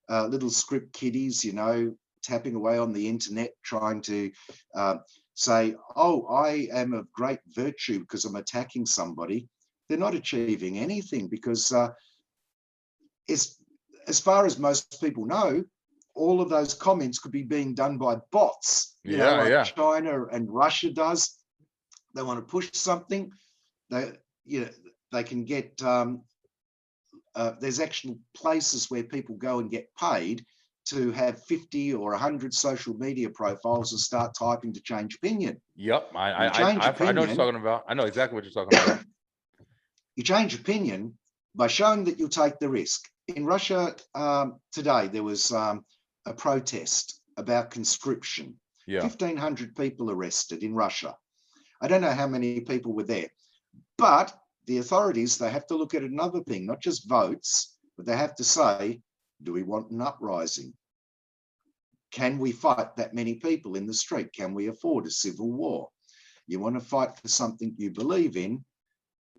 little script kiddies, you know, tapping away on the internet, trying to say, oh, I am of great virtue because I'm attacking somebody, they're not achieving anything, because as far as most people know, all of those comments could be being done by bots, you know, like China and Russia does. They want to push something, they can get, there's actual places where people go and get paid to have 50 or 100 social media profiles and start typing to change opinion. Yep. I know what you're talking about. I know exactly what you're talking about. You change opinion by showing that you'll take the risk. In Russia today, there was a protest about conscription. 1,500 people arrested in Russia. I don't know how many people were there, but the authorities, they have to look at another thing, not just votes, but they have to say, do we want an uprising? Can we fight that many people in the street? Can we afford a civil war? You want to fight for something you believe in,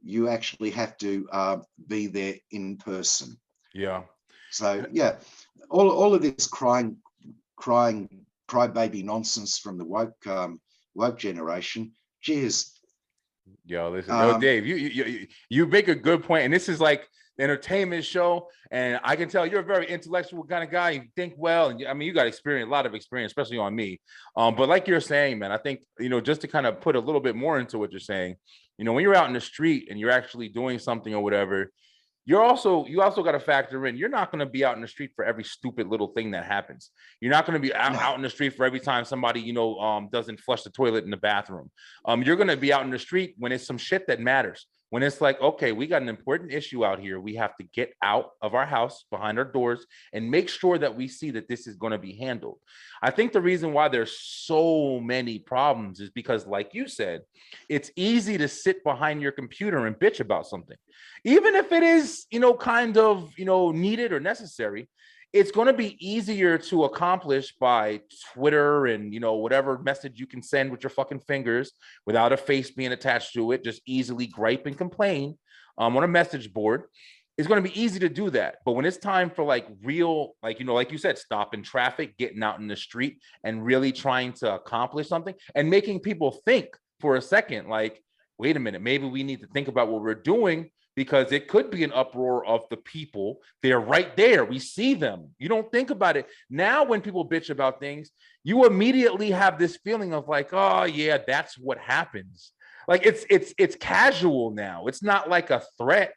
you actually have to be there in person. Yeah. So yeah, all of this crybaby nonsense from the woke generation. Cheers. Yo, listen, Dave, you make a good point, and this is like the entertainment show, and I can tell you're a very intellectual kind of guy. You think well, and I mean, you got experience, a lot of experience, especially on me. But like you're saying, man, I think, you know, just to kind of put a little bit more into what you're saying, you know, when you're out in the street and you're actually doing something or whatever, you also got to factor in, you're not going to be out in the street for every stupid little thing that happens. You're not going to be out in the street for every time somebody, you know, doesn't flush the toilet in the bathroom. You're going to be out in the street when it's some shit that matters. When it's like, okay, we got an important issue out here. We have to get out of our house behind our doors and make sure that we see that this is going to be handled. I think the reason why there's so many problems is because, like you said, it's easy to sit behind your computer and bitch about something. Even if it is, you know, kind of, you know, needed or necessary, it's going to be easier to accomplish by Twitter and, you know, whatever message you can send with your fucking fingers without a face being attached to it. Just easily gripe and complain on a message board. It's going to be easy to do that. But when it's time for like real, like, you know, like you said, stopping traffic, getting out in the street and really trying to accomplish something and making people think for a second, like, wait a minute, maybe we need to think about what we're doing because it could be an uproar of the people. They're right there. We see them. You don't think about it. Now, when people bitch about things, you immediately have this feeling of like, oh yeah, that's what happens. Like it's casual now. It's not like a threat,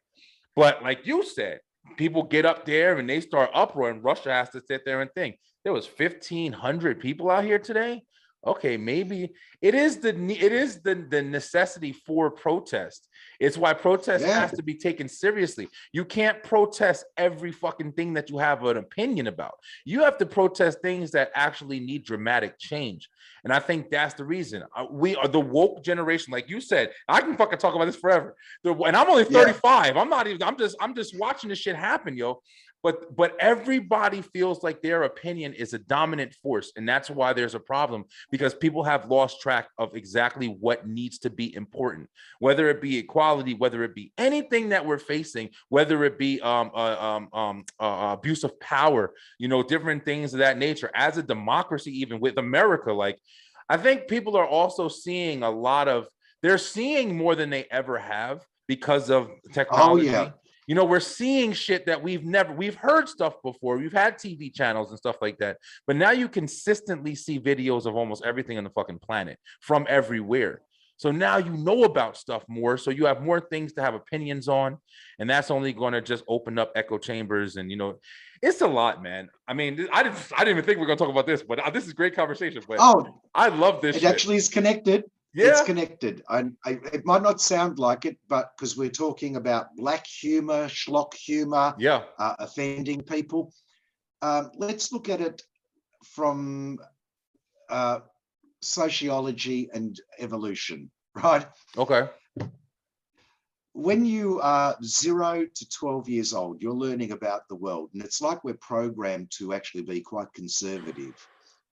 but like you said, people get up there and they start uproar, and Russia has to sit there and think there was 1,500 people out here today. Okay, maybe it is the necessity for protest. It's why protest has to be taken seriously. You can't protest every fucking thing that you have an opinion about. You have to protest things that actually need dramatic change. And I think that's the reason we are the woke generation. Like you said, I can fucking talk about this forever. And I'm only 35. I'm not even. I'm just watching this shit happen, yo. But everybody feels like their opinion is a dominant force, and that's why there's a problem, because people have lost track of exactly what needs to be important, whether it be equality, whether it be anything that we're facing, whether it be abuse of power, you know, different things of that nature. As a democracy, even with America, like I think people are also seeing a lot of, they're seeing more than they ever have because of technology. Oh, yeah. You know, we're seeing shit that we've heard stuff before. We've had TV channels and stuff like that. But now you consistently see videos of almost everything on the fucking planet from everywhere. So now you know about stuff more. So you have more things to have opinions on. And that's only going to just open up echo chambers. And, you know, it's a lot, man. I mean, I didn't even think we were going to talk about this, but this is great conversation. But I love this. It actually is connected. Yeah. It's connected. It might not sound like it, but because we're talking about black humor, schlock humor, offending people. Let's look at it from sociology and evolution, right? Okay. When you are 0 to 12 years old, you're learning about the world, and it's like we're programmed to actually be quite conservative.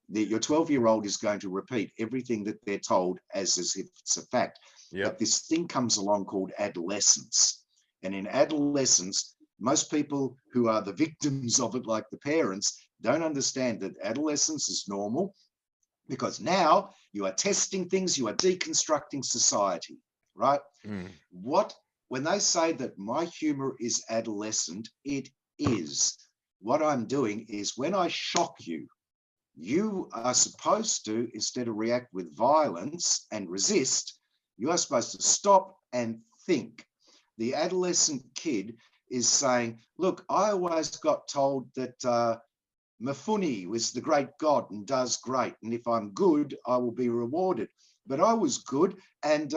Your 12-year-old is going to repeat everything that they're told as if it's a fact. But this thing comes along called adolescence. And in adolescence, most people who are the victims of it, like the parents, don't understand that adolescence is normal, because now you are testing things, you are deconstructing society, right? When they say that my humor is adolescent, it is. What I'm doing is when I shock you, you are supposed to, instead of react with violence and resist, you are supposed to stop and think. The adolescent kid is saying, look, I always got told that Mafuni was the great god and does great. And if I'm good, I will be rewarded. But I was good, and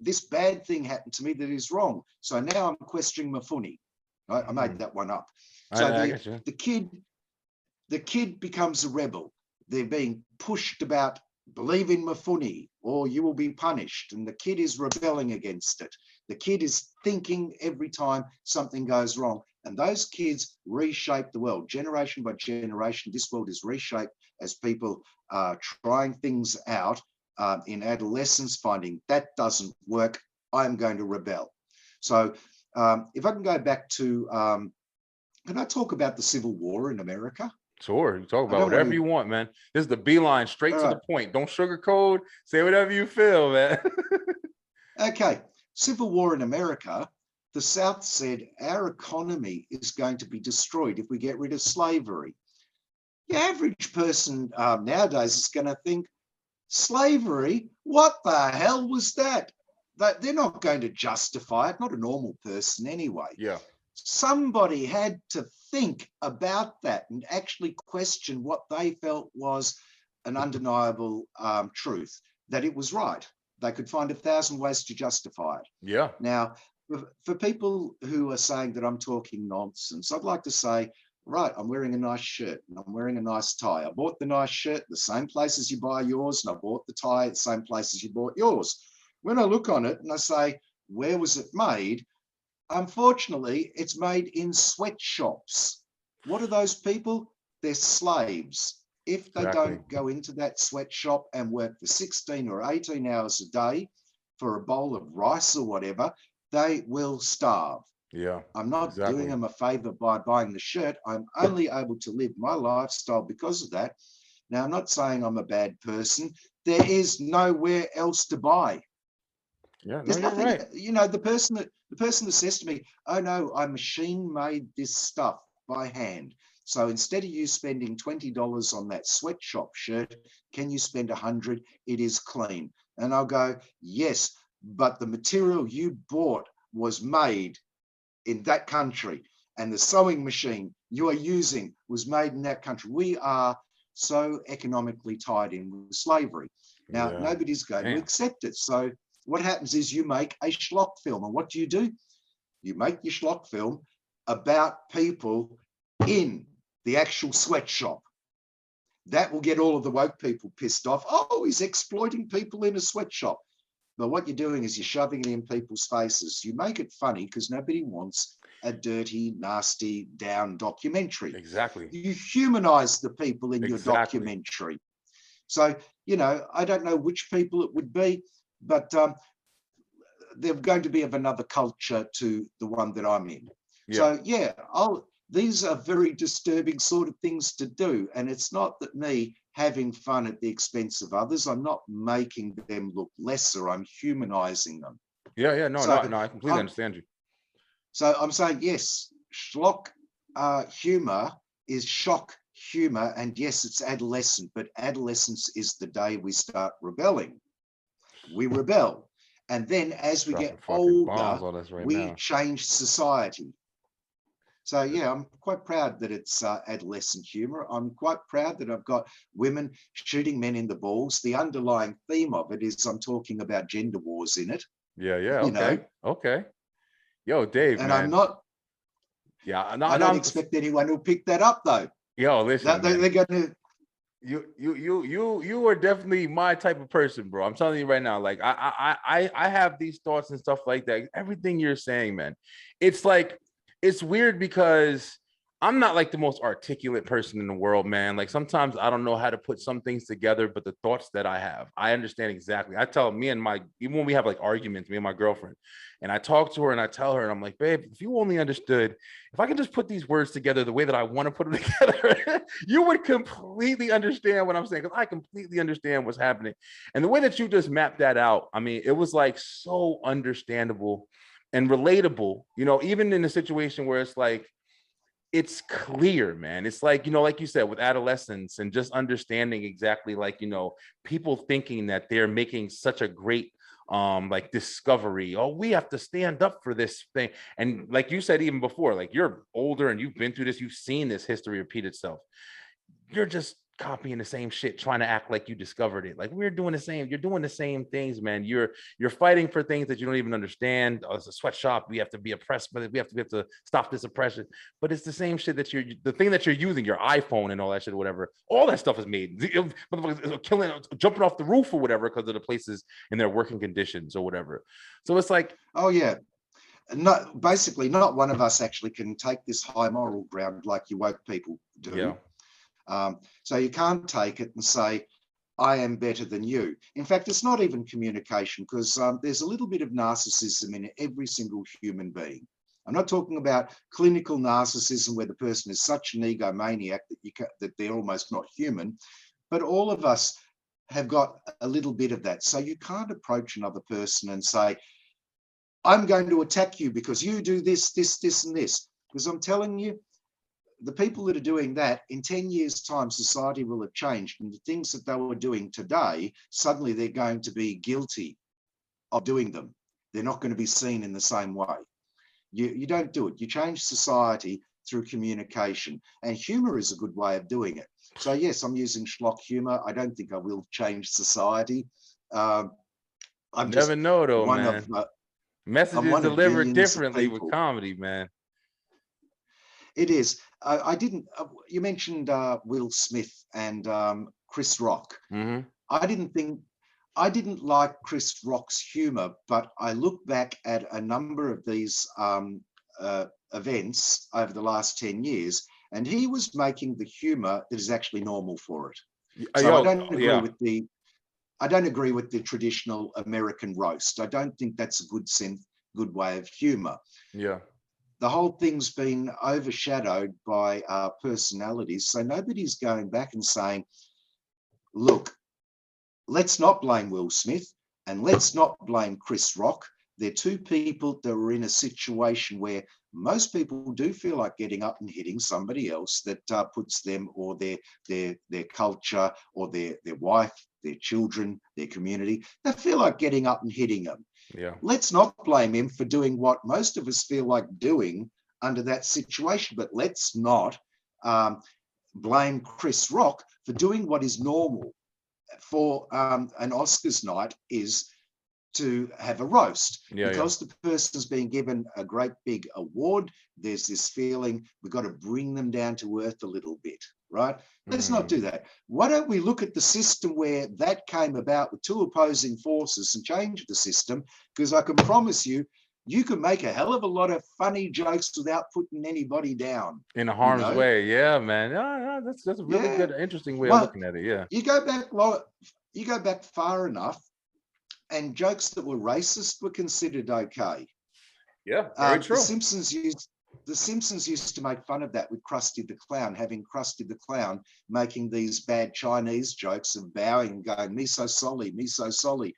this bad thing happened to me that is wrong. So now I'm questioning Mafuni. I made that one up. So the kid becomes a rebel. They're being pushed about, believe in Mafuni or you will be punished. And the kid is rebelling against it. The kid is thinking every time something goes wrong. And those kids reshape the world. Generation by generation, this world is reshaped as people are trying things out in adolescence, finding that doesn't work, I'm going to rebel. So if I can go back to, can I talk about the Civil War in America? Sure, you talk about whatever you want, man. This is the beeline, straight to the point. Don't sugarcoat. Say whatever you feel, man. Okay, Civil War in America. The South said our economy is going to be destroyed if we get rid of slavery. The average person nowadays is going to think, slavery? What the hell was that? They're not going to justify it. Not a normal person anyway. Yeah. Somebody had to think about that and actually question what they felt was an undeniable truth, that it was right. They could find 1,000 ways to justify it. Yeah. Now, for people who are saying that I'm talking nonsense, I'd like to say, right, I'm wearing a nice shirt and I'm wearing a nice tie. I bought the nice shirt the same place as you buy yours, and I bought the tie at the same place as you bought yours. When I look on it and I say, where was it made? Unfortunately, it's made in sweatshops. What are those people? They're slaves. If they don't go into that sweatshop and work for 16 or 18 hours a day for a bowl of rice or whatever, they will starve. Yeah. I'm not doing them a favor by buying the shirt. I'm only able to live my lifestyle because of that. Now, I'm not saying I'm a bad person. There is nowhere else to buy. Yeah, There's nothing, right. you know, the person The person that says to me, oh no, I machine made this stuff by hand. So instead of you spending $20 on that sweatshop shirt, can you spend $100? It is clean. And I'll go, yes, but the material you bought was made in that country, and the sewing machine you are using was made in that country. We are so economically tied in with slavery. Now, nobody's going to accept it. So what happens is you make a schlock film. And what do? You make your schlock film about people in the actual sweatshop. That will get all of the woke people pissed off. Oh, he's exploiting people in a sweatshop. But what you're doing is you're shoving it in people's faces. You make it funny because nobody wants a dirty, nasty, down documentary. Exactly. You humanize the people in your documentary. So, you know, I don't know which people it would be, but they're going to be of another culture to the one that I'm in. So, yeah, these are very disturbing sort of things to do. And it's not that me having fun at the expense of others. I'm not making them look lesser. I'm humanizing them. No, I completely understand you. So I'm saying, yes, schlock humor is shock humor. And yes, it's adolescent, but adolescence is the day we start rebelling. We rebel. And then as we get older, we change society. So, yeah, I'm quite proud that it's adolescent humor. I'm quite proud that I've got women shooting men in the balls. The underlying theme of it is I'm talking about gender wars in it. Okay. Yo, Dave, and man. I'm not. I don't expect anyone who'll pick that up, though. Yo, listen, they're going to. You are definitely my type of person, bro. I'm telling you right now. Like I have these thoughts and stuff like that. Everything you're saying, man. It's like. It's weird because I'm not like the most articulate person in the world, man. Like sometimes I don't know how to put some things together, but the thoughts that I have, I understand exactly. I tell even when we have like arguments, me and my girlfriend, and I talk to her and I tell her, and I'm like, babe, if you only understood, if I could just put these words together the way that I want to put them together, you would completely understand what I'm saying. Because I completely understand what's happening. And the way that you just mapped that out, I mean, it was like so understandable and relatable, you know, even in a situation where it's like, it's clear, man. It's like, you know, like you said, with adolescence and just understanding exactly like, you know, people thinking that they're making such a great like discovery. Oh, we have to stand up for this thing. And like you said, even before, like you're older and you've been through this, you've seen this history repeat itself. You're just copying the same shit, trying to act like you discovered it. Like we're doing the same. You're doing the same things, man. You're fighting for things that you don't even understand. Oh, it's a sweatshop. We have to be oppressed, but we have to stop this oppression. But it's the same shit that the thing that you're using, your iPhone and all that shit, or whatever. All that stuff is made. Killing, jumping off the roof or whatever because of the places in their working conditions or whatever. So it's like, oh yeah. Not one of us actually can take this high moral ground like you woke people do. Yeah. So you can't take it and say, I am better than you. In fact, it's not even communication because there's a little bit of narcissism in every single human being. I'm not talking about clinical narcissism where the person is such an egomaniac that they're almost not human, but all of us have got a little bit of that. So you can't approach another person and say, I'm going to attack you because you do this, this, this, and this. Because I'm telling you, the people that are doing that, in 10 years' time, society will have changed. And the things that they were doing today, suddenly they're going to be guilty of doing them. They're not going to be seen in the same way. You don't do it. You change society through communication. And humor is a good way of doing it. So, yes, I'm using schlock humor. I don't think I will change society. I'm never know, though, man. Messages delivered differently with comedy, man. It is. I didn't. You mentioned Will Smith and Chris Rock. Mm-hmm. I didn't like Chris Rock's humor, but I look back at a number of these events over the last 10 years, and he was making the humor that is actually normal for it. So I don't agree I don't agree with the traditional American roast. I don't think that's a good way of humor. Yeah. The whole thing's been overshadowed by personalities. So nobody's going back and saying, look, let's not blame Will Smith and let's not blame Chris Rock. They're two people that were in a situation where most people do feel like getting up and hitting somebody else that puts them or their culture or their wife, their children, their community. They feel like getting up and hitting them. Yeah. Let's not blame him for doing what most of us feel like doing under that situation, but let's not blame Chris Rock for doing what is normal for an Oscars night is to have a roast. Because the person's being given a great big award, there's this feeling we've got to bring them down to earth a little bit, right? Let's not do that. Why don't we look at the system where that came about with two opposing forces and change the system? Because I can promise you, you can make a hell of a lot of funny jokes without putting anybody down. In a harm's way. Yeah, man. Yeah, that's a really good, interesting way of looking at it. Yeah. You go back far enough, and jokes that were racist were considered okay. Yeah, very true. The Simpsons used to make fun of that with Krusty the Clown, having Krusty the Clown making these bad Chinese jokes of bowing and going, me so sorry, me so sorry.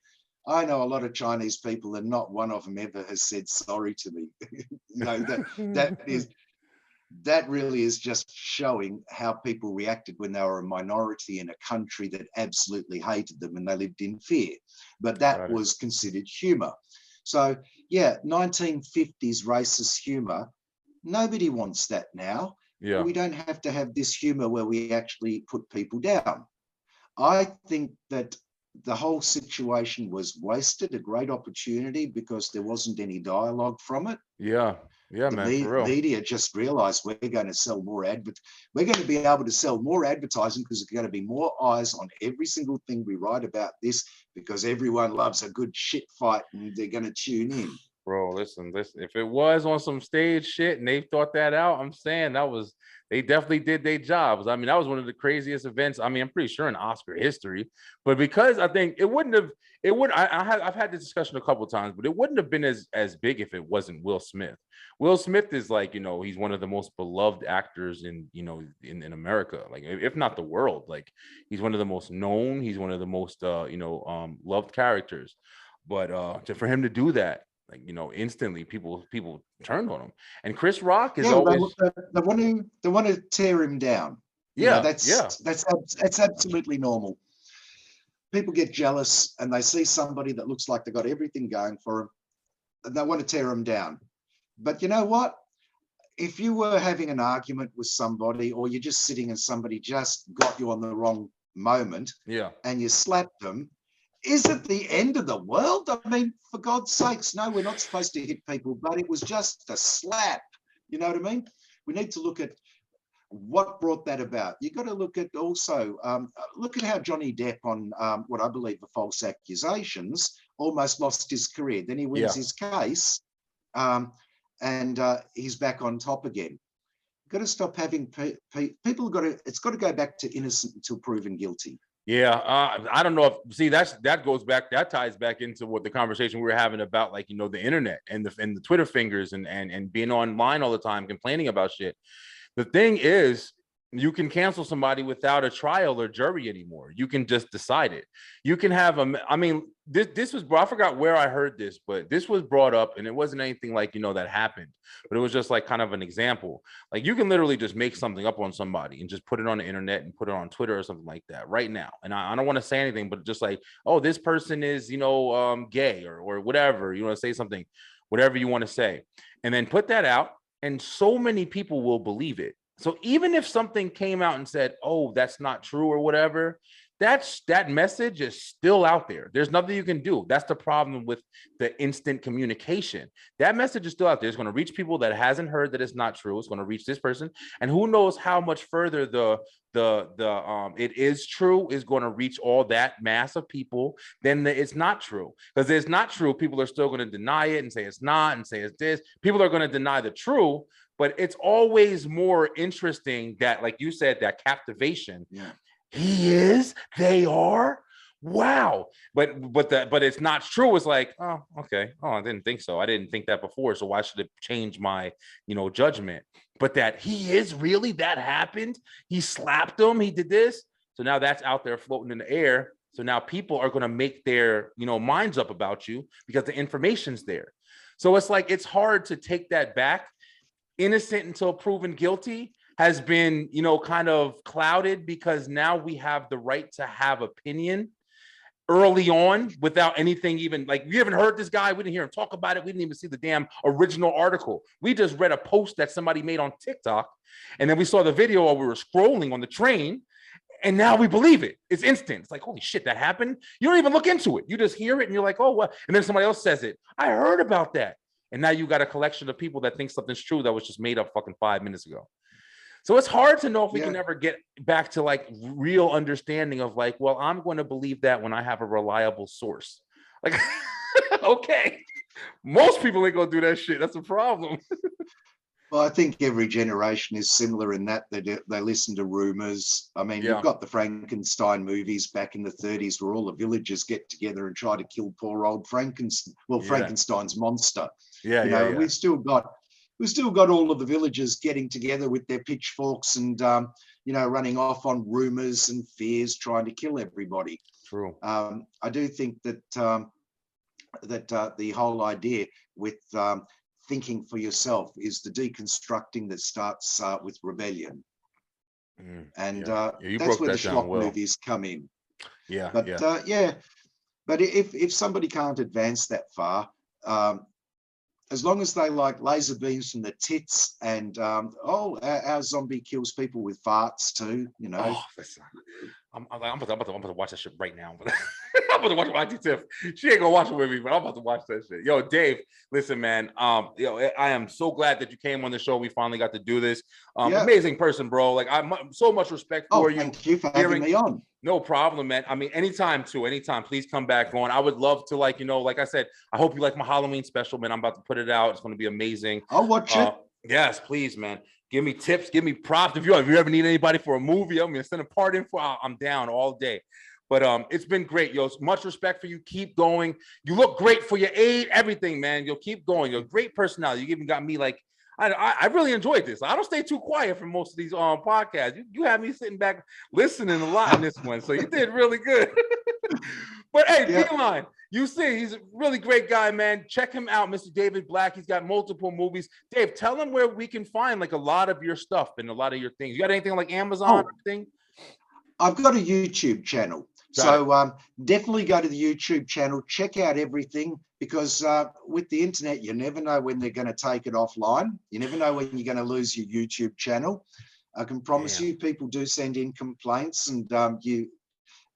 I know a lot of Chinese people and not one of them ever has said sorry to me. That really is just showing how people reacted when they were a minority in a country that absolutely hated them and they lived in fear. But that was considered humor. So yeah, 1950s racist humor, nobody wants that now. Yeah. We don't have to have this humor where we actually put people down. I think that the whole situation was wasted, a great opportunity because there wasn't any dialogue from it. Yeah. Yeah, man, for real. Media just realized we're going to sell more we're going to be able to sell more advertising because there's going to be more eyes on every single thing we write about this because everyone loves a good shit fight and they're going to tune in. Bro, listen, if it was on some stage shit and they thought that out, I'm saying they definitely did their jobs. I mean, that was one of the craziest events. I mean, I'm pretty sure in Oscar history, but because I think I've had this discussion a couple of times, but it wouldn't have been as big if it wasn't Will Smith. Will Smith is like, he's one of the most beloved actors in America, like if not the world. Like he's one of the most known, he's one of the most loved characters. But for him to do that, like, instantly people turned on him. And Chris Rock is always they want to tear him down. That's absolutely normal. People get jealous and they see somebody that looks like they got everything going for them and they want to tear them down. But you know what? If you were having an argument with somebody or you're just sitting and somebody just got you on the wrong moment and you slapped them, is it the end of the world? I mean, for God's sakes, no, we're not supposed to hit people, but it was just a slap. You know what I mean? We need to look at what brought that about. You've got to look at also, look at how Johnny Depp on what I believe are false accusations almost lost his career. Then he wins his case and he's back on top again. You've got to stop having people it's got to go back to innocent until proven guilty. Yeah, I don't know that ties back into what the conversation we were having about, like, the internet and the Twitter fingers and being online all the time complaining about shit. The thing is, you can cancel somebody without a trial or jury anymore. You can just decide it. You can have this was, I forgot where I heard this, but this was brought up and it wasn't anything like, that happened, but it was just like kind of an example. Like you can literally just make something up on somebody and just put it on the internet and put it on Twitter or something like that right now. And I don't want to say anything, but just like, oh, this person is, gay or whatever, you want to say something, whatever you want to say, and then put that out. And so many people will believe it. So even if something came out and said, oh, that's not true or whatever, that message is still out there. There's nothing you can do. That's the problem with the instant communication. That message is still out there. It's going to reach people that hasn't heard that it's not true. It's going to reach this person. And who knows how much further it is true is going to reach all that mass of people than it's not true. Because it's not true. People are still going to deny it and say it's not and say it's this. People are going to deny the true. But it's always more interesting that, like you said, that captivation. Yeah. He is, they are, wow. But it's not true. It's like, oh, okay. Oh, I didn't think so. I didn't think that before. So why should it change my, judgment? But that he is really, that happened. He slapped him. He did this. So now that's out there floating in the air. So now people are going to make their, minds up about you because the information's there. So it's like, it's hard to take that back. Innocent until proven guilty has been, you know, kind of clouded because now we have the right to have opinion early on without anything, even like, we haven't heard this guy, we didn't hear him talk about it, we didn't even see the damn original article. We just read a post that somebody made on TikTok, and then we saw the video while we were scrolling on the train, and now we believe it. It's instant. It's like, holy shit, that happened. You don't even look into it. You just hear it and you're like, oh, what? And then somebody else says it. I heard about that. And now you got a collection of people that think something's true that was just made up fucking 5 minutes ago. So it's hard to know if we can ever get back to like real understanding of like, well, I'm going to believe that when I have a reliable source. Like, okay, most people ain't gonna do that shit. That's a problem. Well, I think every generation is similar in that they listen to rumors. I mean, you've got the Frankenstein movies back in the 30s where all the villagers get together and try to kill poor old Frankenstein. Well, Frankenstein's monster. We've still got all of the villagers getting together with their pitchforks and running off on rumors and fears, trying to kill everybody. True. I do think that the whole idea with thinking for yourself is the deconstructing that starts with rebellion. And that's where the schlock movies come in. But if somebody can't advance that far, as long as they like laser beams from the tits and our zombie kills people with farts too, you know. I'm about to watch that shit right now. I'm about to watch it with Tiff. She ain't gonna watch it with me, but I'm about to watch that shit. Yo, Dave, listen, man. I am so glad that you came on the show. We finally got to do this. Amazing person, bro. Like, I'm so much respect for you. Thank you for having me on. No problem, man. I mean, anytime. Please come back on. I would love to, like I said, I hope you like my Halloween special, man. I'm about to put it out. It's going to be amazing. I'll watch it. Yes, please, man. Give me tips, give me props. If you ever need anybody for a movie, I'm gonna send a part info. I'm down all day. But it's been great, yo. Much respect for you. Keep going. You look great for your age, everything, man. You'll keep going. You're a great personality. You even got me like, I really enjoyed this. I don't stay too quiet for most of these podcasts. You have me sitting back listening a lot in this one, so you did really good. But hey, Beeline, you see, he's a really great guy, man. Check him out, Mr. David Black. He's got multiple movies. Dave, tell him where we can find like a lot of your stuff and a lot of your things. You got anything like Amazon or anything? I've got a YouTube channel. So definitely go to the YouTube channel, check out everything, because with the internet, you never know when they're going to take it offline. You never know when you're going to lose your YouTube channel. I can promise you people do send in complaints, and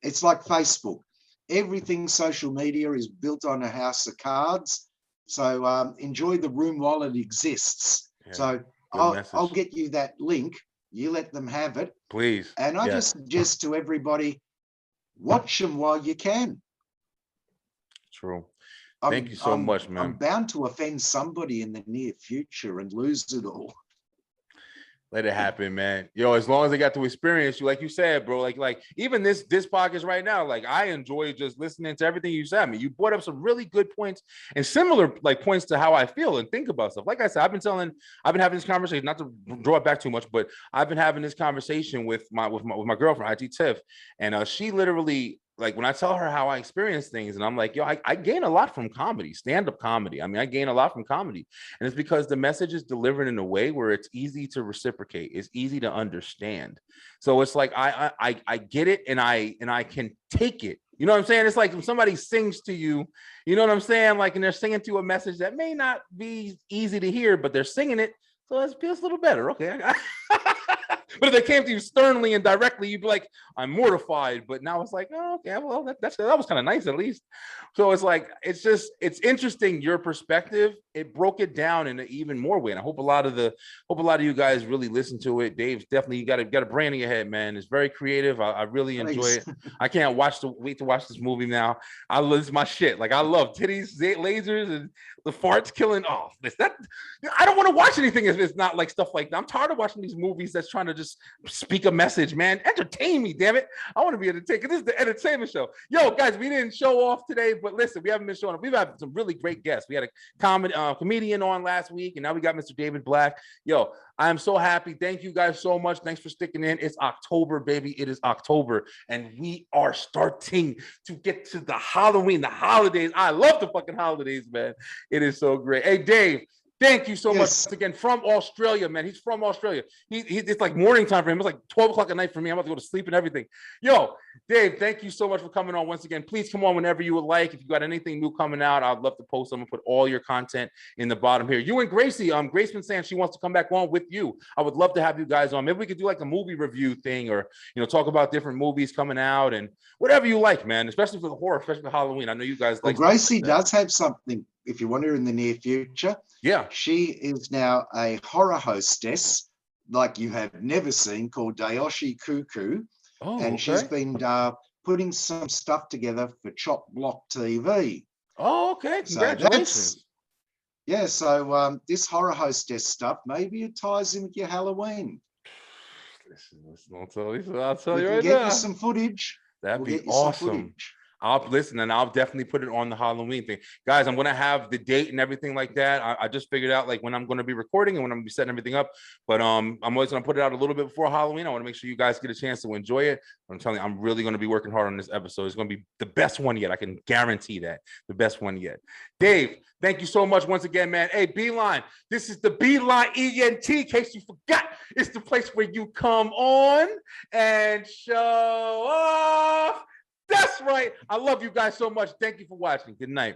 it's like Facebook. Everything social media is built on a house of cards. So enjoy the room while it exists. So I'll get you that link. You let them have it. Please. And I just suggest to everybody, watch them while you can. True. Thank you so much, man. I'm bound to offend somebody in the near future and lose it all. Let it happen, man. Yo, as long as I got to experience you, like you said, bro, like even this podcast right now, like I enjoy just listening to everything you said. I mean, you brought up some really good points and similar like points to how I feel and think about stuff. Like I said, I've been having this conversation, not to draw it back too much, but I've been having this conversation with my girlfriend, IT Tiff, and she literally, like when I tell her how I experience things, and I'm like, yo, I gain a lot from comedy, stand-up comedy. I mean, I gain a lot from comedy. And it's because the message is delivered in a way where it's easy to reciprocate. It's easy to understand. So it's like, I get it and I can take it. You know what I'm saying? It's like when somebody sings to you, you know what I'm saying? Like, and they're singing to a message that may not be easy to hear, but they're singing it. So it feels a little better. Okay. But if they came to you sternly and directly, you'd be like, I'm mortified. But now it's like, oh, okay, well, that was kind of nice at least. So it's like, it's interesting, your perspective. It broke it down in an even more way. And I hope a lot of you guys really listen to it. Dave, definitely, you got a brain in your head, man. It's very creative. I really enjoy it. I can't wait to watch this movie now. This is my shit. Like, I love titties, lasers, and the farts killing. Oh, I don't want to watch anything if it's not like stuff like that. I'm tired of watching these movies that's trying to just speak a message, man. Entertain me, damn it. I want to be entertained. This is the entertainment show. Yo, guys, we didn't show off today, but listen, we haven't been showing up. We've had some really great guests. We had a comedian on last week, and now we got Mr. David Black. Yo, I am so happy. Thank you guys so much. Thanks for sticking in. It's October, baby. It is October, and we are starting to get to the Halloween, the holidays. I love the fucking holidays, man. It is so great. Hey, Dave, thank you so much Yes. once again from Australia, man. He's from Australia. It's like morning time for him. It's like 12 o'clock at night for me. I'm about to go to sleep and everything. Yo, Dave, thank you so much for coming on once again. Please come on whenever you would like. If you got anything new coming out, I'd love to post them and put all your content in the bottom here. You and Gracie, Grace been saying she wants to come back on with you. I would love to have you guys on. Maybe we could do like a movie review thing, or talk about different movies coming out and whatever you like, man. Especially for the horror, especially for Halloween. I know you guys Well, like stuff like Gracie that. does have something, if you want her in the near future. Yeah. She is now a horror hostess like you have never seen, called Dayoshi Cuckoo. Oh, and okay. she's been putting some stuff together for Chop Block TV. Oh, okay. So Congratulations. so this horror hostess stuff, maybe it ties in with your Halloween. Listen, I'll tell We you can right get now. you some footage. That'd We'll be get you some awesome. footage. I'll listen, and I'll definitely put it on the Halloween thing. Guys, I'm going to have the date and everything like that. I just figured out like when I'm going to be recording and when I'm going to be setting everything up. But I'm always going to put it out a little bit before Halloween. I want to make sure you guys get a chance to enjoy it. I'm telling you, I'm really going to be working hard on this episode. It's going to be the best one yet. I can guarantee that. The best one yet. Dave, thank you so much once again, man. Hey, Beeline, this is the Beeline ENT. In case you forgot, it's the place where you come on and show off. That's right. I love you guys so much. Thank you for watching. Good night.